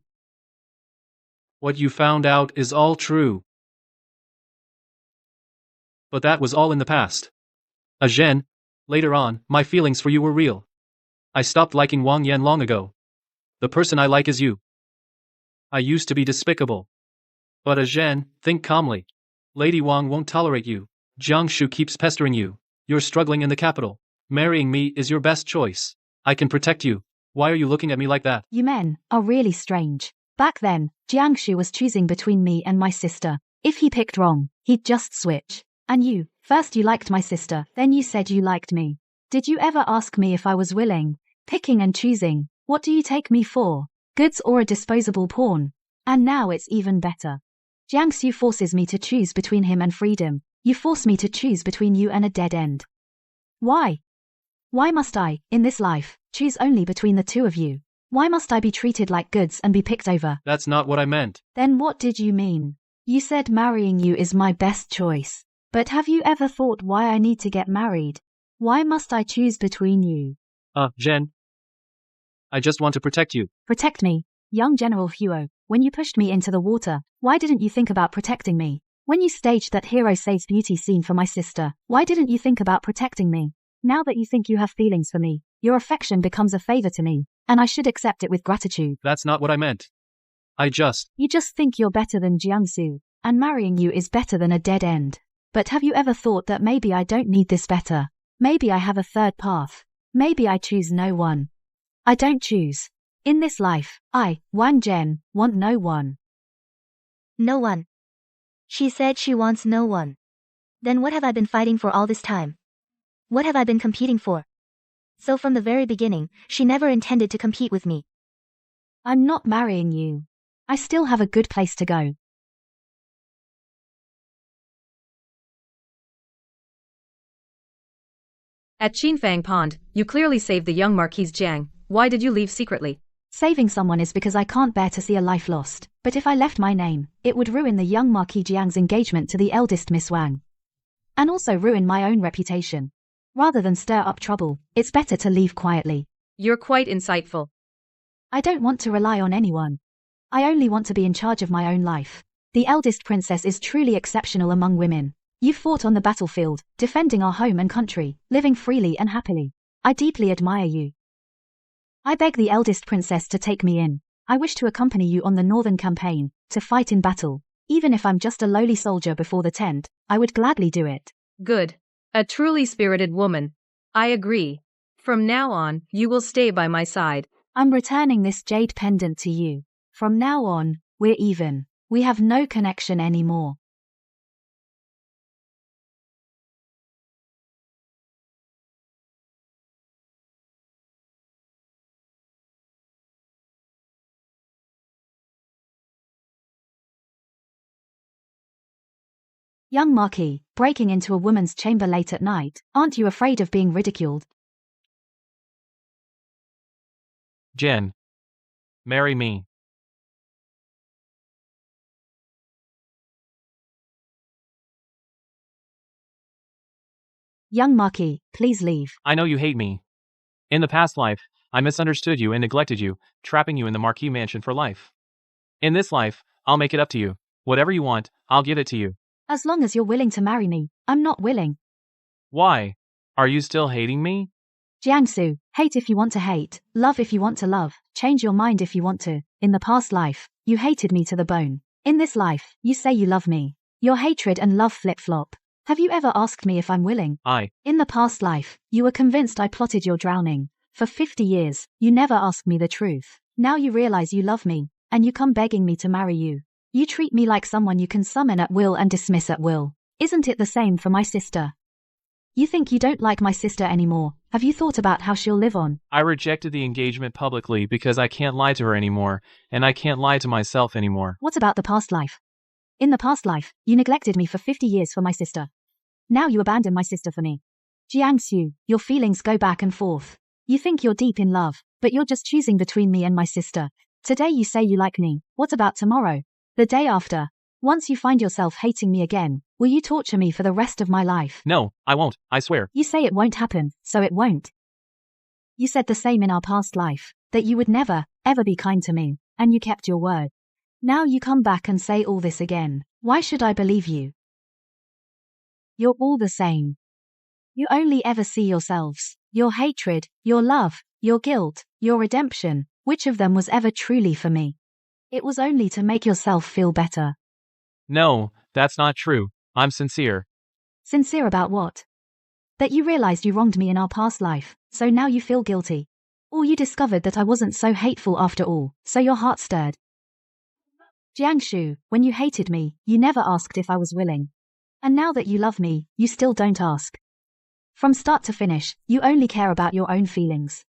What you found out is all true. But that was all in the past. Zhen, later on, my feelings for you were real. I stopped liking Wang Yan long ago. The person I like is you. I used to be despicable. But Zhen, think calmly. Lady Wang won't tolerate you. Jiangshu keeps pestering you. You're struggling in the capital. Marrying me is your best choice. I can protect you. Why are you looking at me like that? You men are really strange. Back then, Jiangshu was choosing between me and my sister. If he picked wrong, he'd just switch. And you, first you liked my sister, then you said you liked me. Did you ever ask me if I was willing? Picking and choosing, what do you take me for? Goods or a disposable pawn? And now it's even better. Jiangshu forces me to choose between him and freedom. You force me to choose between you and a dead end. Why? Why must I, in this life, choose only between the two of you? Why must I be treated like goods and be picked over? That's not what I meant. Then what did you mean? You said marrying you is my best choice. But have you ever thought why I need to get married? Why must I choose between you? Zhen. I just want to protect you. Protect me, young General Huo. When you pushed me into the water, why didn't you think about protecting me? When you staged that hero saves beauty scene for my sister, why didn't you think about protecting me? Now that you think you have feelings for me, your affection becomes a favor to me, and I should accept it with gratitude. That's not what I meant. You just think you're better than Jiangsu, and marrying you is better than a dead end. But have you ever thought that maybe I don't need this better? Maybe I have a third path. Maybe I choose no one. I don't choose. In this life, I, Wang Zhen, want no one. No one. She said she wants no one. Then what have I been fighting for all this time? What have I been competing for? So from the very beginning, she never intended to compete with me. I'm not marrying you. I still have a good place to go. At Qinfang Pond, you clearly saved the young Marquise Jiang. Why did you leave secretly? Saving someone is because I can't bear to see a life lost, but if I left my name, it would ruin the young Marquis Jiang's engagement to the eldest Miss Wang. And also ruin my own reputation. Rather than stir up trouble, it's better to leave quietly. You're quite insightful. I don't want to rely on anyone. I only want to be in charge of my own life. The eldest princess is truly exceptional among women. You fought on the battlefield, defending our home and country, living freely and happily. I deeply admire you. I beg the eldest princess to take me in. I wish to accompany you on the northern campaign, to fight in battle. Even if I'm just a lowly soldier before the tent, I would gladly do it. Good. A truly spirited woman. I agree. From now on, you will stay by my side. I'm returning this jade pendant to you. From now on, we're even. We have no connection anymore. Young Marquis, breaking into a woman's chamber late at night, aren't you afraid of being ridiculed? Jen. Marry me. Young Marquis, please leave. I know you hate me. In the past life, I misunderstood you and neglected you, trapping you in the Marquis mansion for life. In this life, I'll make it up to you. Whatever you want, I'll give it to you. As long as you're willing to marry me, I'm not willing. Why? Are you still hating me? Jiangsu, hate if you want to hate, love if you want to love, change your mind if you want to. In the past life, you hated me to the bone. In this life, you say you love me. Your hatred and love flip-flop. Have you ever asked me if I'm willing? In the past life, you were convinced I plotted your drowning. For 50 years, you never asked me the truth. Now you realize you love me, and you come begging me to marry you. You treat me like someone you can summon at will and dismiss at will. Isn't it the same for my sister? You think you don't like my sister anymore. Have you thought about how she'll live on? I rejected the engagement publicly because I can't lie to her anymore, and I can't lie to myself anymore. What about the past life? In the past life, you neglected me for 50 years for my sister. Now you abandon my sister for me. Jiangsu, your feelings go back and forth. You think you're deep in love, but you're just choosing between me and my sister. Today you say you like me. What about tomorrow? The day after? Once you find yourself hating me again, will you torture me for the rest of my life? No, I won't, I swear. You say it won't happen, so it won't. You said the same in our past life, that you would never, ever be kind to me, and you kept your word. Now you come back and say all this again. Why should I believe you? You're all the same. You only ever see yourselves, your hatred, your love, your guilt, your redemption. Which of them was ever truly for me? It was only to make yourself feel better. No, that's not true. I'm sincere. Sincere about what? That you realized you wronged me in our past life, so now you feel guilty. Or you discovered that I wasn't so hateful after all, so your heart stirred. Jiangshu, when you hated me, you never asked if I was willing. And now that you love me, you still don't ask. From start to finish, you only care about your own feelings.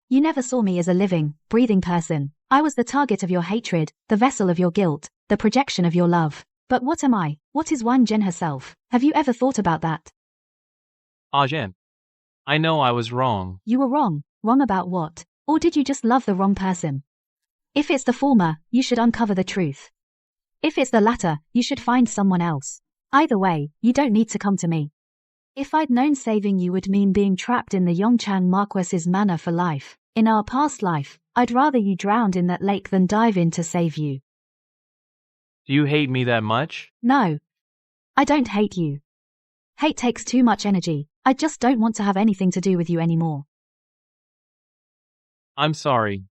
You never saw me as a living, breathing person. I was the target of your hatred, the vessel of your guilt, the projection of your love. But what am I? What is Wang Zhen herself? Have you ever thought about that? Zhen. I know I was wrong. You were wrong. Wrong about what? Or did you just love the wrong person? If it's the former, you should uncover the truth. If it's the latter, you should find someone else. Either way, you don't need to come to me. If I'd known saving you would mean being trapped in the Yongchang Marquis's manor for life, in our past life, I'd rather you drowned in that lake than dive in to save you. Do you hate me that much? No. I don't hate you. Hate takes too much energy. I just don't want to have anything to do with you anymore. I'm sorry.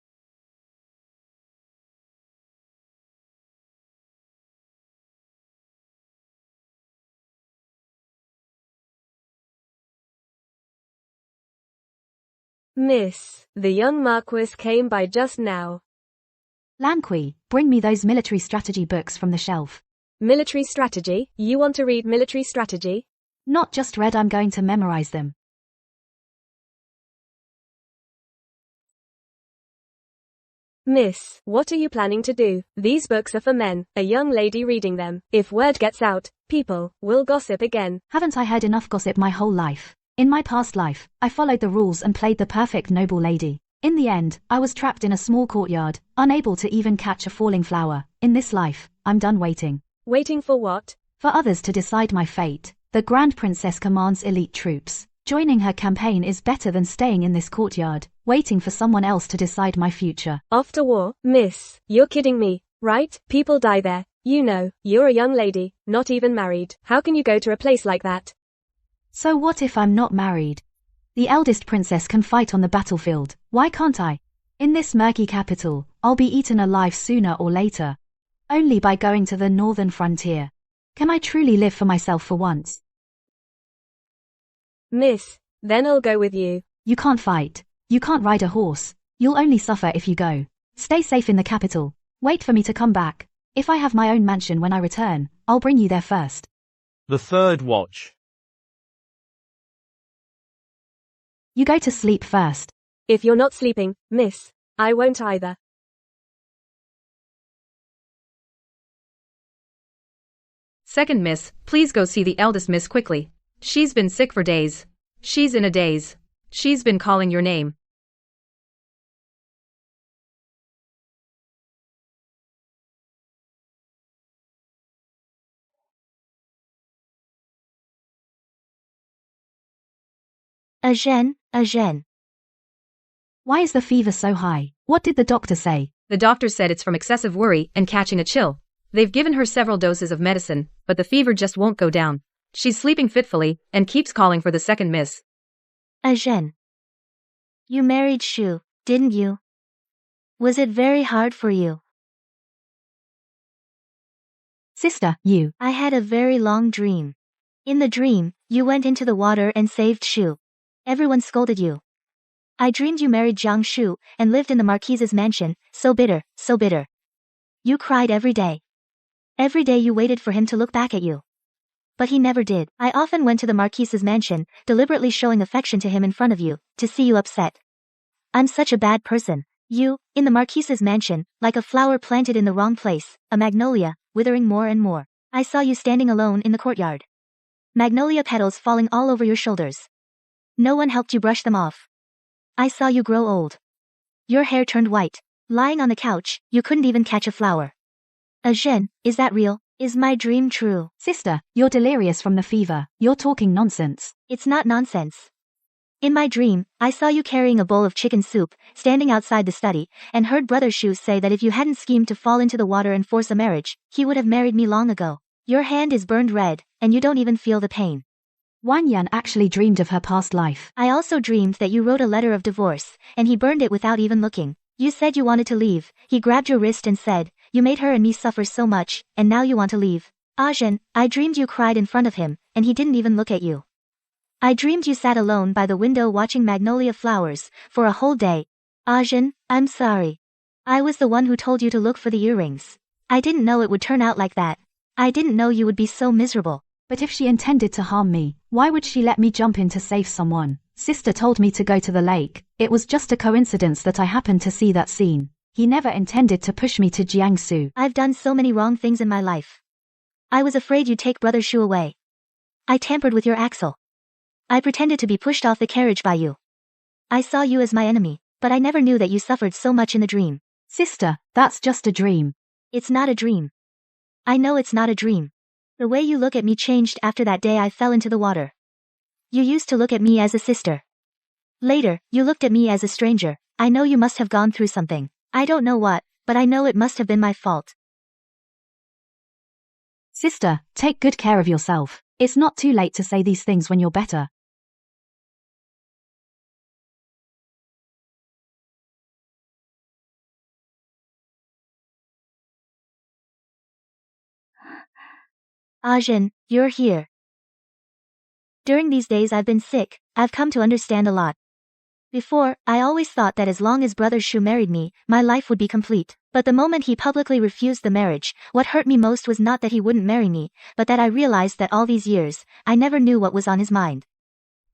Miss, the young Marquis came by just now. Lanqui, bring me those military strategy books from the shelf. Military strategy? You want to read military strategy? Not just read, I'm going to memorize them. Miss, what are you planning to do? These books are for men, a young lady reading them. If word gets out, people will gossip again. Haven't I heard enough gossip my whole life? In my past life, I followed the rules and played the perfect noble lady. In the end, I was trapped in a small courtyard, unable to even catch a falling flower. In this life, I'm done waiting. Waiting for what? For others to decide my fate. The Grand Princess commands elite troops. Joining her campaign is better than staying in this courtyard, waiting for someone else to decide my future. Off to war, miss. You're kidding me, right? People die there. You know, you're a young lady, not even married. How can you go to a place like that? So what if I'm not married? The eldest princess can fight on the battlefield. Why can't I? In this murky capital, I'll be eaten alive sooner or later. Only by going to the northern frontier. Can I truly live for myself for once? Miss, then I'll go with you. You can't fight. You can't ride a horse. You'll only suffer if you go. Stay safe in the capital. Wait for me to come back. If I have my own mansion when I return, I'll bring you there first. The third watch. You go to sleep first. If you're not sleeping, miss, I won't either. Second miss, please go see the eldest miss quickly. She's been sick for days. She's in a daze. She's been calling your name. Again. Why is the fever so high? What did the doctor say? The doctor said it's from excessive worry and catching a chill. They've given her several doses of medicine, but the fever just won't go down. She's sleeping fitfully and keeps calling for the second miss. Again. You married Shu, didn't you? Was it very hard for you? Sister, you. I had a very long dream. In the dream, you went into the water and saved Shu. Everyone scolded you. I dreamed you married Jiang Shu and lived in the Marquise's mansion, so bitter, so bitter. You cried every day. Every day you waited for him to look back at you. But he never did. I often went to the Marquise's mansion, deliberately showing affection to him in front of you, to see you upset. I'm such a bad person. You, in the Marquise's mansion, like a flower planted in the wrong place, a magnolia, withering more and more. I saw you standing alone in the courtyard. Magnolia petals falling all over your shoulders. No one helped you brush them off. I saw you grow old. Your hair turned white. Lying on the couch, you couldn't even catch a flower. Ajin, is that real? Is my dream true? Sister, you're delirious from the fever. You're talking nonsense. It's not nonsense. In my dream, I saw you carrying a bowl of chicken soup, standing outside the study, and heard Brother Shu say that if you hadn't schemed to fall into the water and force a marriage, he would have married me long ago. Your hand is burned red, and you don't even feel the pain. Wang Yan actually dreamed of her past life. I also dreamed that you wrote a letter of divorce, and he burned it without even looking. You said you wanted to leave. He grabbed your wrist and said, you made her and me suffer so much, and now you want to leave. Ajin, I dreamed you cried in front of him, and he didn't even look at you. I dreamed you sat alone by the window watching magnolia flowers, for a whole day. Ajin, I'm sorry. I was the one who told you to look for the earrings. I didn't know it would turn out like that. I didn't know you would be so miserable. But if she intended to harm me, why would she let me jump in to save someone? Sister told me to go to the lake. It was just a coincidence that I happened to see that scene. He never intended to push me to Jiangsu. I've done so many wrong things in my life. I was afraid you'd take Brother Shu away. I tampered with your axle. I pretended to be pushed off the carriage by you. I saw you as my enemy, but I never knew that you suffered so much in the dream. Sister, that's just a dream. It's not a dream. I know it's not a dream. The way you look at me changed after that day I fell into the water. You used to look at me as a sister. Later, you looked at me as a stranger. I know you must have gone through something. I don't know what, but I know it must have been my fault. Sister, take good care of yourself. It's not too late to say these things when you're better. Ajin, you're here. During these days I've been sick, I've come to understand a lot. Before, I always thought that as long as Brother Shu married me, my life would be complete. But the moment he publicly refused the marriage, what hurt me most was not that he wouldn't marry me, but that I realized that all these years, I never knew what was on his mind.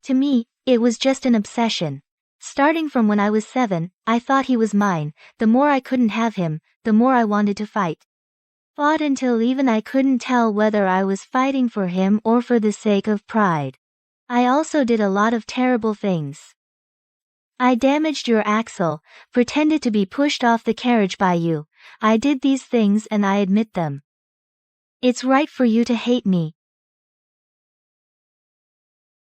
To me, it was just an obsession. Starting from when I was 7, I thought he was mine. The more I couldn't have him, the more I wanted to fight. Fought until even I couldn't tell whether I was fighting for him or for the sake of pride. I also did a lot of terrible things. I damaged your axle, pretended to be pushed off the carriage by you. I did these things and I admit them. It's right for you to hate me.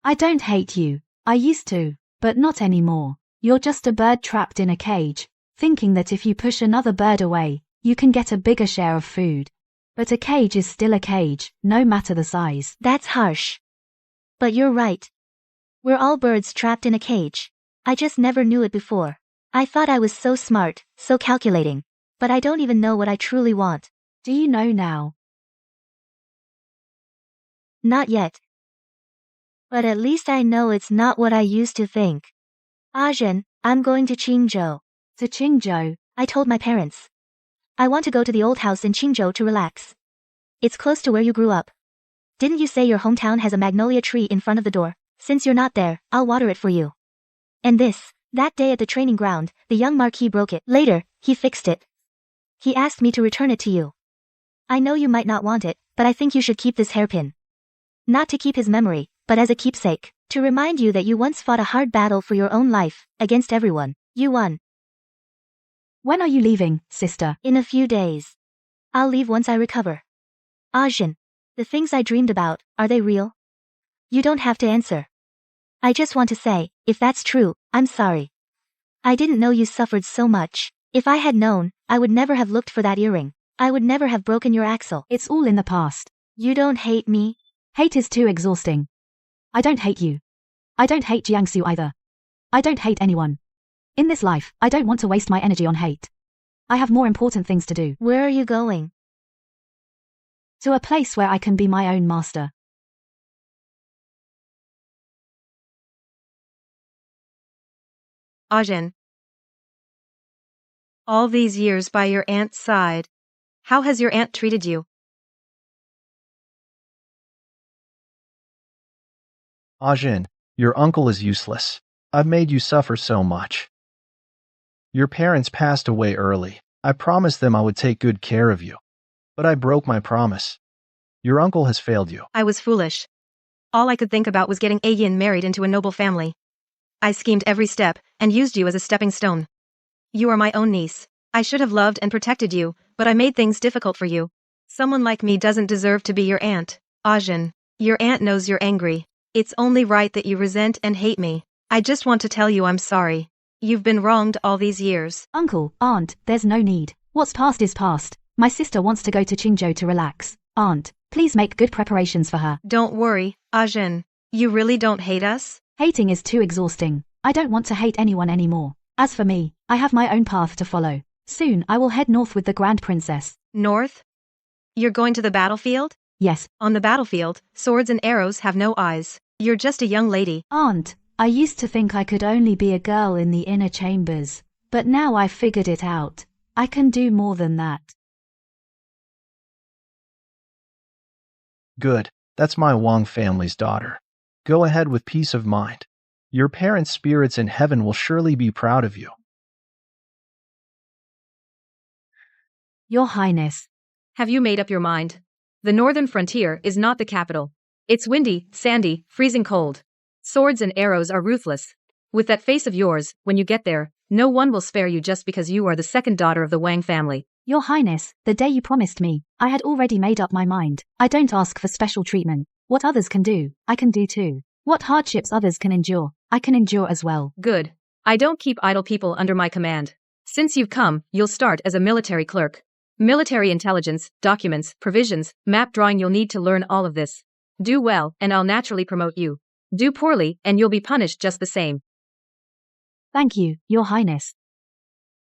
I don't hate you. I used to, but not anymore. You're just a bird trapped in a cage, thinking that if you push another bird away, you can get a bigger share of food. But a cage is still a cage, no matter the size. That's harsh. But you're right. We're all birds trapped in a cage. I just never knew it before. I thought I was so smart, so calculating. But I don't even know what I truly want. Do you know now? Not yet. But at least I know it's not what I used to think. Ajin, I'm going to Qingzhou. To Qingzhou? I told my parents. I want to go to the old house in Qingzhou to relax. It's close to where you grew up. Didn't you say your hometown has a magnolia tree in front of the door? Since you're not there, I'll water it for you. And that day at the training ground, the young Marquis broke it. Later, he fixed it. He asked me to return it to you. I know you might not want it, but I think you should keep this hairpin. Not to keep his memory, but as a keepsake. To remind you that you once fought a hard battle for your own life, against everyone. You won. When are you leaving, sister? In a few days. I'll leave once I recover. Ajin, the things I dreamed about, are they real? You don't have to answer. I just want to say, if that's true, I'm sorry. I didn't know you suffered so much. If I had known, I would never have looked for that earring. I would never have broken your axle. It's all in the past. You don't hate me? Hate is too exhausting. I don't hate you. I don't hate Jiangsu either. I don't hate anyone. In this life, I don't want to waste my energy on hate. I have more important things to do. Where are you going? To a place where I can be my own master. Ajin. All these years by your aunt's side. How has your aunt treated you? Ajin, your uncle is useless. I've made you suffer so much. Your parents passed away early. I promised them I would take good care of you. But I broke my promise. Your uncle has failed you. I was foolish. All I could think about was getting Yin married into a noble family. I schemed every step, and used you as a stepping stone. You are my own niece. I should have loved and protected you, but I made things difficult for you. Someone like me doesn't deserve to be your aunt. Ajin, your aunt knows you're angry. It's only right that you resent and hate me. I just want to tell you I'm sorry. You've been wronged all these years. Uncle, aunt, there's no need. What's past is past. My sister wants to go to Qingzhou to relax. Aunt, please make good preparations for her. Don't worry, Ajin. You really don't hate us? Hating is too exhausting. I don't want to hate anyone anymore. As for me, I have my own path to follow. Soon I will head north with the Grand Princess. North? You're going to the battlefield? Yes. On the battlefield, swords and arrows have no eyes. You're just a young lady. Aunt, I used to think I could only be a girl in the inner chambers, but now I've figured it out. I can do more than that. Good. That's my Wang family's daughter. Go ahead with peace of mind. Your parents' spirits in heaven will surely be proud of you. Your Highness. Have you made up your mind? The northern frontier is not the capital. It's windy, sandy, freezing cold. Swords and arrows are ruthless. With that face of yours, when you get there, no one will spare you just because you are the second daughter of the Wang family. Your Highness, the day you promised me, I had already made up my mind. I don't ask for special treatment. What others can do, I can do too. What hardships others can endure, I can endure as well. Good. I don't keep idle people under my command. Since you've come, you'll start as a military clerk. Military intelligence, documents, provisions, map drawing, you'll need to learn all of this. Do well, and I'll naturally promote you. Do poorly, and you'll be punished just the same. Thank you, Your Highness.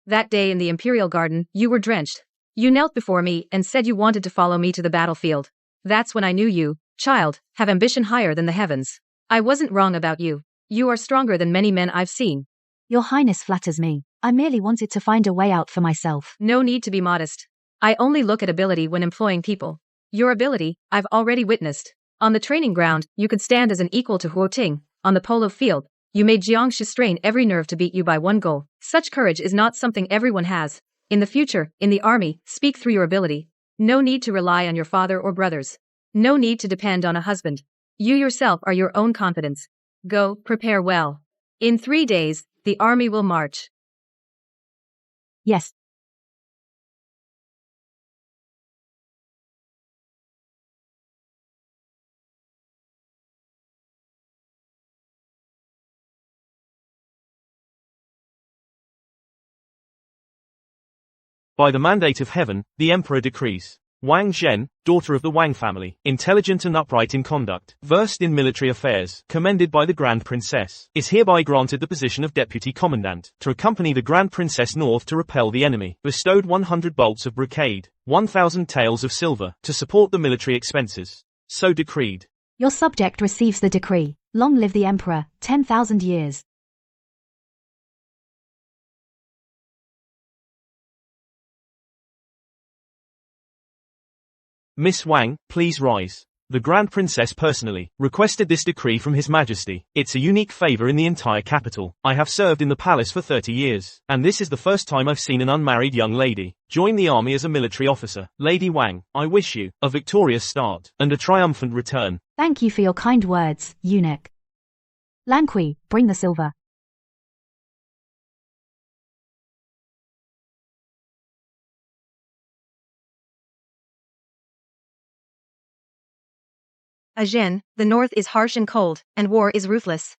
That day in the Imperial Garden, you were drenched. You knelt before me and said you wanted to follow me to the battlefield. That's when I knew you, child, have ambition higher than the heavens. I wasn't wrong about you. You are stronger than many men I've seen. Your Highness flatters me. I merely wanted to find a way out for myself. No need to be modest. I only look at ability when employing people. Your ability, I've already witnessed. On the training ground, you could stand as an equal to Huo Ting. On the polo field, you made Jiangshi strain every nerve to beat you by one goal. Such courage is not something everyone has. In the future, in the army, speak through your ability. No need to rely on your father or brothers. No need to depend on a husband. You yourself are your own confidence. Go, prepare well. In 3 days, the army will march. Yes. By the mandate of heaven, the emperor decrees. Wang Zhen, daughter of the Wang family, intelligent and upright in conduct, versed in military affairs, commended by the Grand Princess, is hereby granted the position of Deputy Commandant, to accompany the Grand Princess north to repel the enemy, bestowed 100 bolts of brocade, 1,000 taels of silver, to support the military expenses. So decreed. Your subject receives the decree. Long live the emperor, 10,000 years. Miss Wang, please rise. The Grand Princess personally requested this decree from His Majesty. It's a unique favor in the entire capital. I have served in the palace for 30 years, and this is the first time I've seen an unmarried young lady join the army as a military officer. Lady Wang, I wish you a victorious start and a triumphant return. Thank you for your kind words, eunuch. Lanqui, bring the silver. Ajin, the north is harsh and cold, and war is ruthless.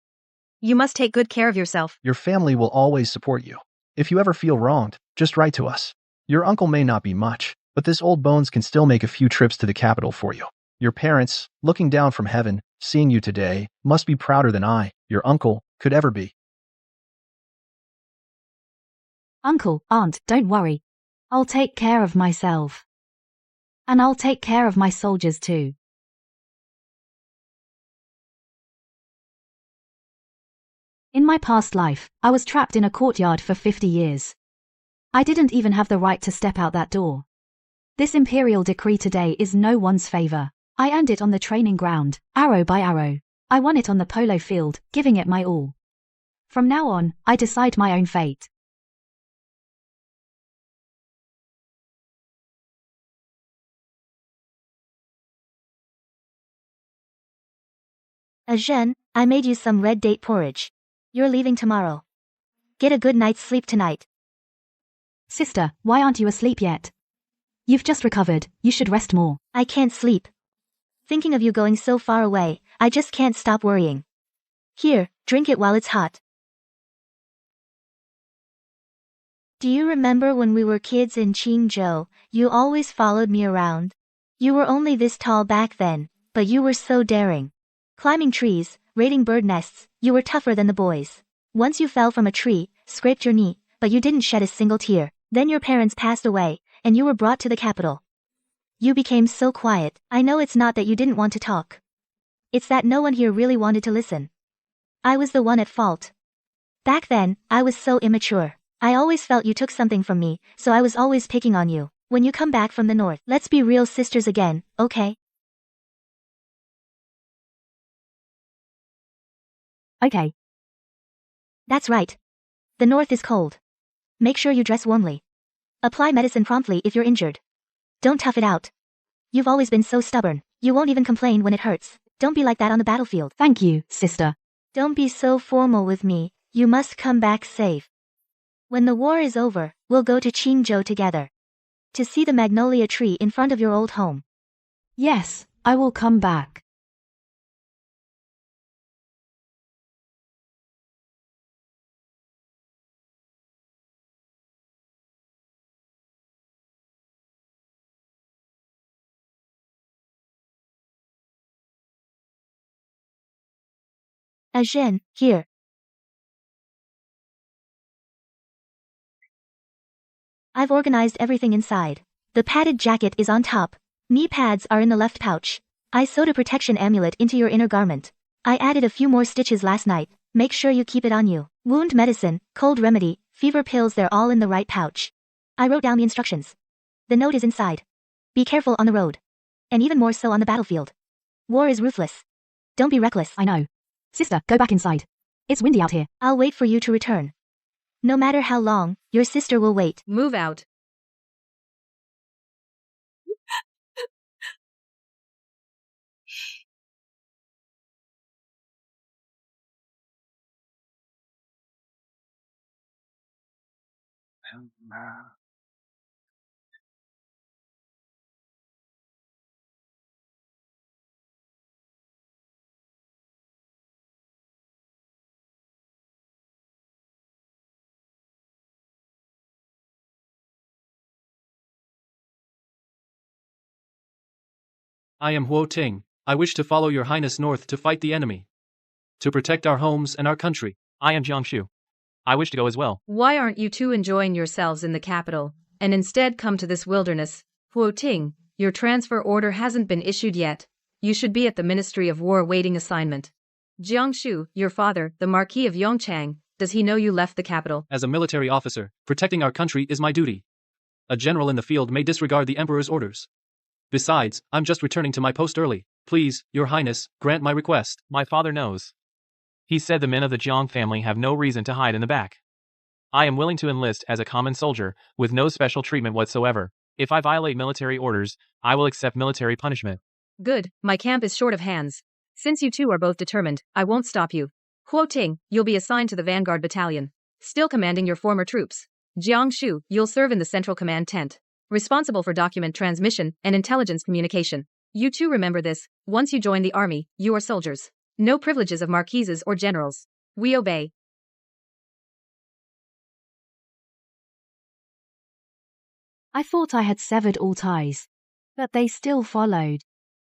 You must take good care of yourself. Your family will always support you. If you ever feel wronged, just write to us. Your uncle may not be much, but this old bones can still make a few trips to the capital for you. Your parents, looking down from heaven, seeing you today, must be prouder than I, your uncle, could ever be. Uncle, aunt, don't worry. I'll take care of myself. And I'll take care of my soldiers too. In my past life, I was trapped in a courtyard for 50 years. I didn't even have the right to step out that door. This imperial decree today is no one's favor. I earned it on the training ground, arrow by arrow. I won it on the polo field, giving it my all. From now on, I decide my own fate. Ajin, I made you some red date porridge. You're leaving tomorrow. Get a good night's sleep tonight. Sister, why aren't you asleep yet? You've just recovered, you should rest more. I can't sleep. Thinking of you going so far away, I just can't stop worrying. Here, drink it while it's hot. Do you remember when we were kids in Qingzhou, you always followed me around? You were only this tall back then, but you were so daring. Climbing trees, raiding bird nests, you were tougher than the boys. Once you fell from a tree, scraped your knee, but you didn't shed a single tear. Then your parents passed away, and you were brought to the capital. You became so quiet. I know it's not that you didn't want to talk. It's that no one here really wanted to listen. I was the one at fault. Back then, I was so immature. I always felt you took something from me, so I was always picking on you. When you come back from the north, let's be real sisters again, okay? Okay. That's right. The north is cold. Make sure you dress warmly. Apply medicine promptly if you're injured. Don't tough it out. You've always been so stubborn. You won't even complain when it hurts. Don't be like that on the battlefield. Thank you, sister. Don't be so formal with me. You must come back safe. When the war is over, we'll go to Qingzhou together. To see the magnolia tree in front of your old home. Yes, I will come back. Ajin, here. I've organized everything inside. The padded jacket is on top. Knee pads are in the left pouch. I sewed a protection amulet into your inner garment. I added a few more stitches last night. Make sure you keep it on you. Wound medicine, cold remedy, fever pills, they're all in the right pouch. I wrote down the instructions. The note is inside. Be careful on the road. And even more so on the battlefield. War is ruthless. Don't be reckless. I know. Sister, go back inside. It's windy out here. I'll wait for you to return. No matter how long, your sister will wait. Move out. I am Huo Ting. I wish to follow your highness north to fight the enemy. To protect our homes and our country. I am Jiangshu. I wish to go as well. Why aren't you two enjoying yourselves in the capital, and instead come to this wilderness? Huo Ting, your transfer order hasn't been issued yet. You should be at the Ministry of War waiting assignment. Jiangshu, your father, the Marquis of Yongchang, does he know you left the capital? As a military officer, protecting our country is my duty. A general in the field may disregard the emperor's orders. Besides, I'm just returning to my post early. Please, your highness, grant my request. My father knows. He said the men of the Jiang family have no reason to hide in the back. I am willing to enlist as a common soldier, with no special treatment whatsoever. If I violate military orders, I will accept military punishment. Good, my camp is short of hands. Since you two are both determined, I won't stop you. Huo Ting, you'll be assigned to the Vanguard Battalion. Still commanding your former troops. Jiangshu, you'll serve in the Central Command Tent. Responsible for document transmission and intelligence communication. You two remember this, once you join the army, you are soldiers. No privileges of marquises or generals. We obey. I thought I had severed all ties. But they still followed.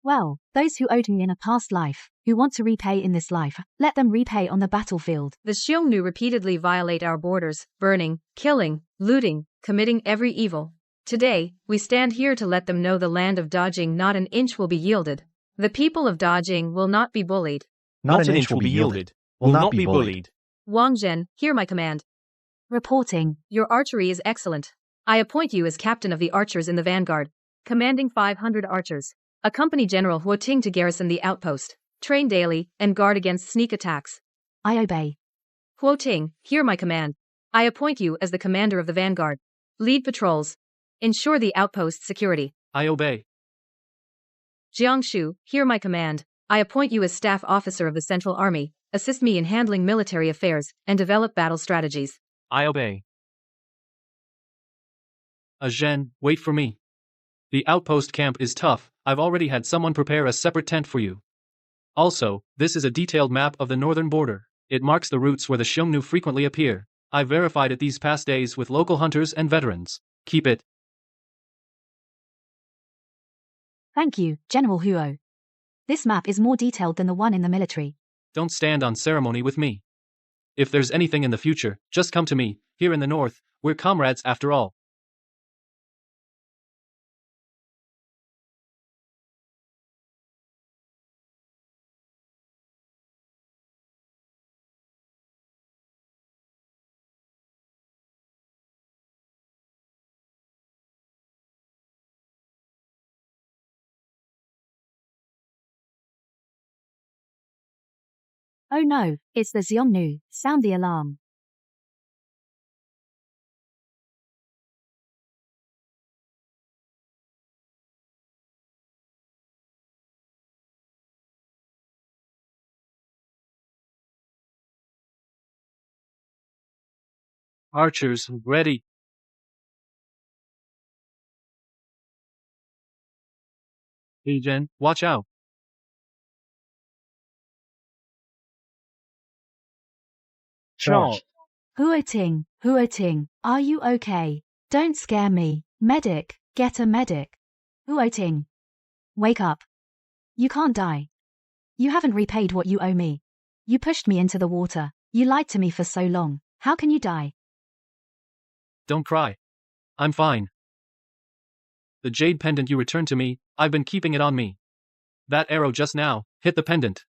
Well, those who owed me in a past life, who want to repay in this life, let them repay on the battlefield. The Xiongnu repeatedly violate our borders, burning, killing, looting, committing every evil. Today, we stand here to let them know the land of Dajing not an inch will be yielded. The people of Dajing will not be bullied. Not an inch will be yielded. Will not be bullied. Wang Zhen, hear my command. Reporting. Your archery is excellent. I appoint you as captain of the archers in the vanguard, commanding 500 archers. Accompany General Huo Ting to garrison the outpost, train daily, and guard against sneak attacks. I obey. Huo Ting, hear my command. I appoint you as the commander of the vanguard. Lead patrols. Ensure the outpost's security. I obey. Jiangshu, hear my command. I appoint you as staff officer of the Central Army. Assist me in handling military affairs and develop battle strategies. I obey. Zhen, wait for me. The outpost camp is tough. I've already had someone prepare a separate tent for you. Also, this is a detailed map of the northern border. It marks the routes where the Xiongnu frequently appear. I verified it these past days with local hunters and veterans. Keep it. Thank you, General Huo. This map is more detailed than the one in the military. Don't stand on ceremony with me. If there's anything in the future, just come to me. Here in the north, we're comrades after all. Oh no, it's the Xiongnu. Sound the alarm. Archers, ready. Hey Jen, watch out. Charge. Huo Ting, are you okay? Don't scare me. Medic, get a medic. Huo Ting. Wake up. You can't die. You haven't repaid what you owe me. You pushed me into the water. You lied to me for so long. How can you die? Don't cry. I'm fine. The jade pendant you returned to me, I've been keeping it on me. That arrow just now hit the pendant.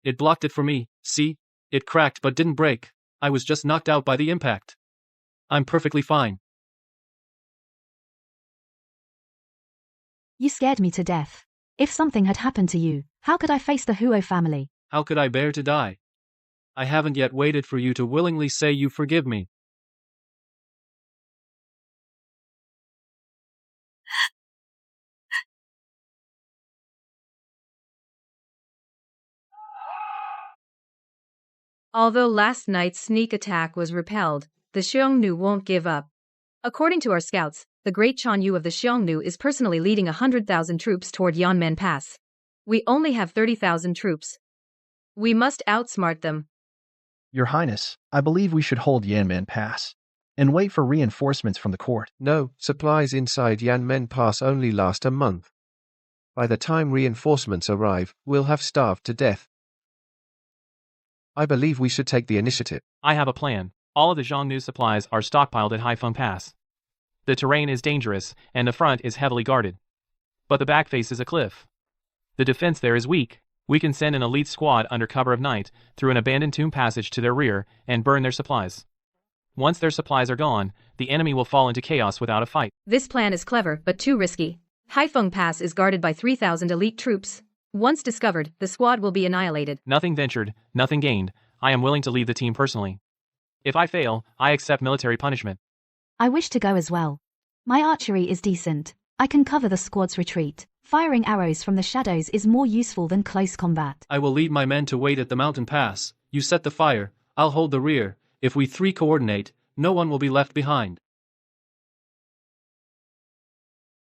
It blocked it for me, see? It cracked but didn't break. I was just knocked out by the impact. I'm perfectly fine. You scared me to death. If something had happened to you, how could I face the Huo family? How could I bear to die? I haven't yet waited for you to willingly say you forgive me. Although last night's sneak attack was repelled, the Xiongnu won't give up. According to our scouts, the great Chan Yu of the Xiongnu is personally leading 100,000 troops toward Yanmen Pass. We only have 30,000 troops. We must outsmart them. Your Highness, I believe we should hold Yanmen Pass and wait for reinforcements from the court. No, supplies inside Yanmen Pass only last a month. By the time reinforcements arrive, we'll have starved to death. I believe we should take the initiative. I have a plan. All of the Xiongnu supplies are stockpiled at Haifeng Pass. The terrain is dangerous, and the front is heavily guarded. But the back faces a cliff. The defense there is weak. We can send an elite squad under cover of night through an abandoned tomb passage to their rear and burn their supplies. Once their supplies are gone, the enemy will fall into chaos without a fight. This plan is clever but too risky. Haifeng Pass is guarded by 3,000 elite troops. Once discovered, the squad will be annihilated. Nothing ventured, nothing gained. I am willing to lead the team personally. If I fail, I accept military punishment. I wish to go as well. My archery is decent. I can cover the squad's retreat. Firing arrows from the shadows is more useful than close combat. I will lead my men to wait at the mountain pass. You set the fire, I'll hold the rear. If we three coordinate, no one will be left behind.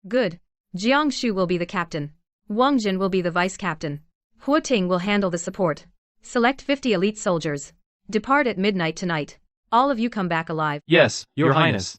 Good. Jiang Shu will be the captain. Wang Jin will be the vice captain. Huo Ting will handle the support. Select 50 elite soldiers. Depart at midnight tonight. All of you come back alive. Yes, Your Highness.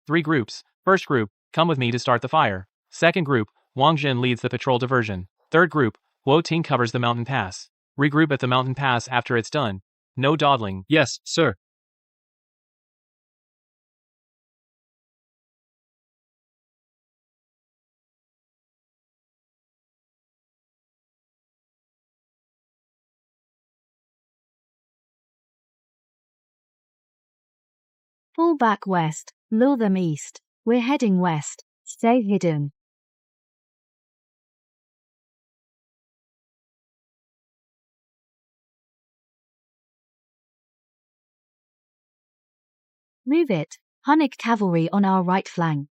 Three groups. First group, come with me to start the fire. Second group, Wang Jin leads the patrol diversion. Third group, Huo Ting covers the mountain pass. Regroup at the mountain pass after it's done. No dawdling. Yes, sir. Fall back west. Lure them east. We're heading west. Stay hidden. Move it. Hunnic cavalry on our right flank.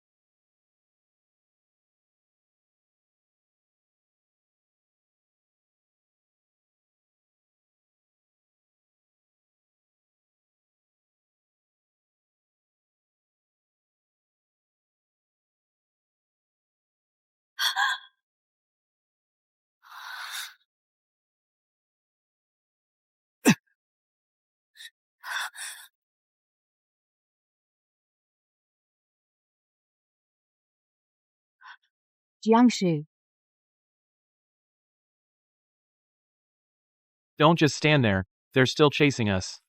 Jiangshu. Don't just stand there, they're still chasing us.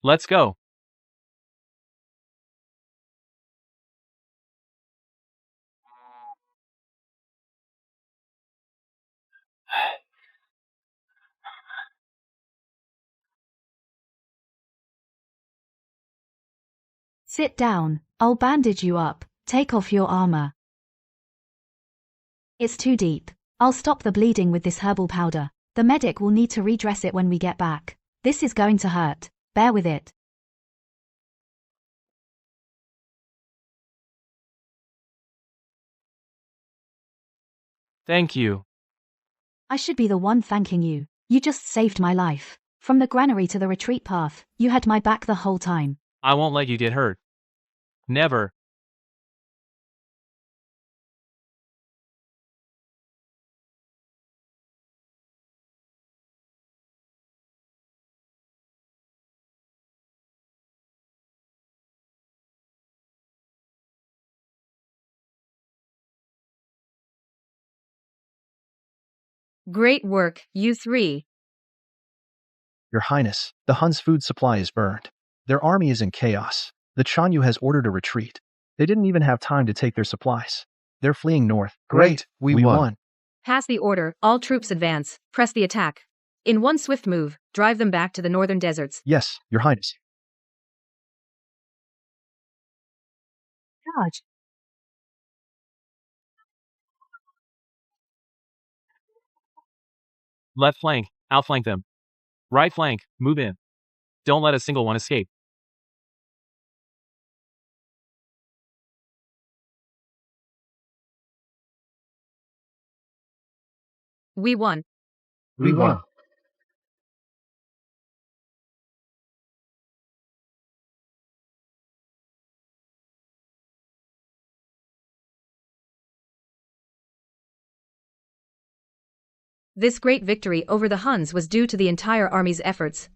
Let's go. Sit down. I'll bandage you up. Take off your armor. It's too deep. I'll stop the bleeding with this herbal powder. The medic will need to redress it when we get back. This is going to hurt. Bear with it. Thank you. I should be the one thanking you. You just saved my life. From the granary to the retreat path, you had my back the whole time. I won't let you get hurt. Never. Great work, you three. Your Highness, the Hun's food supply is burned. Their army is in chaos. The Chanyu has ordered a retreat. They didn't even have time to take their supplies. They're fleeing north. Great, we won. Pass the order, all troops advance, press the attack. In one swift move, drive them back to the northern deserts. Yes, Your Highness. Charge. Left flank, outflank them. Right flank, move in. Don't let a single one escape. We won. We won. This great victory over the Huns was due to the entire army's efforts.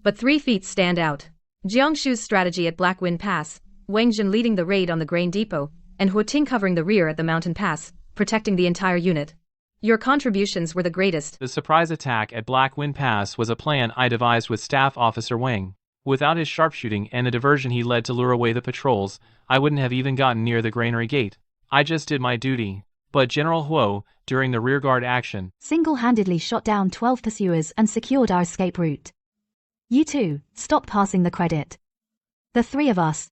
But 3 feats stand out. Jiangshu's strategy at Black Wind Pass, Wang Jin leading the raid on the grain depot, and Hu Ting covering the rear at the mountain pass, protecting the entire unit. Your contributions were the greatest. The surprise attack at Black Wind Pass was a plan I devised with Staff Officer Wang. Without his sharpshooting and the diversion he led to lure away the patrols, I wouldn't have even gotten near the granary gate. I just did my duty. But General Huo, during the rearguard action, single-handedly shot down 12 pursuers and secured our escape route. You two, stop passing the credit. The 3 of us.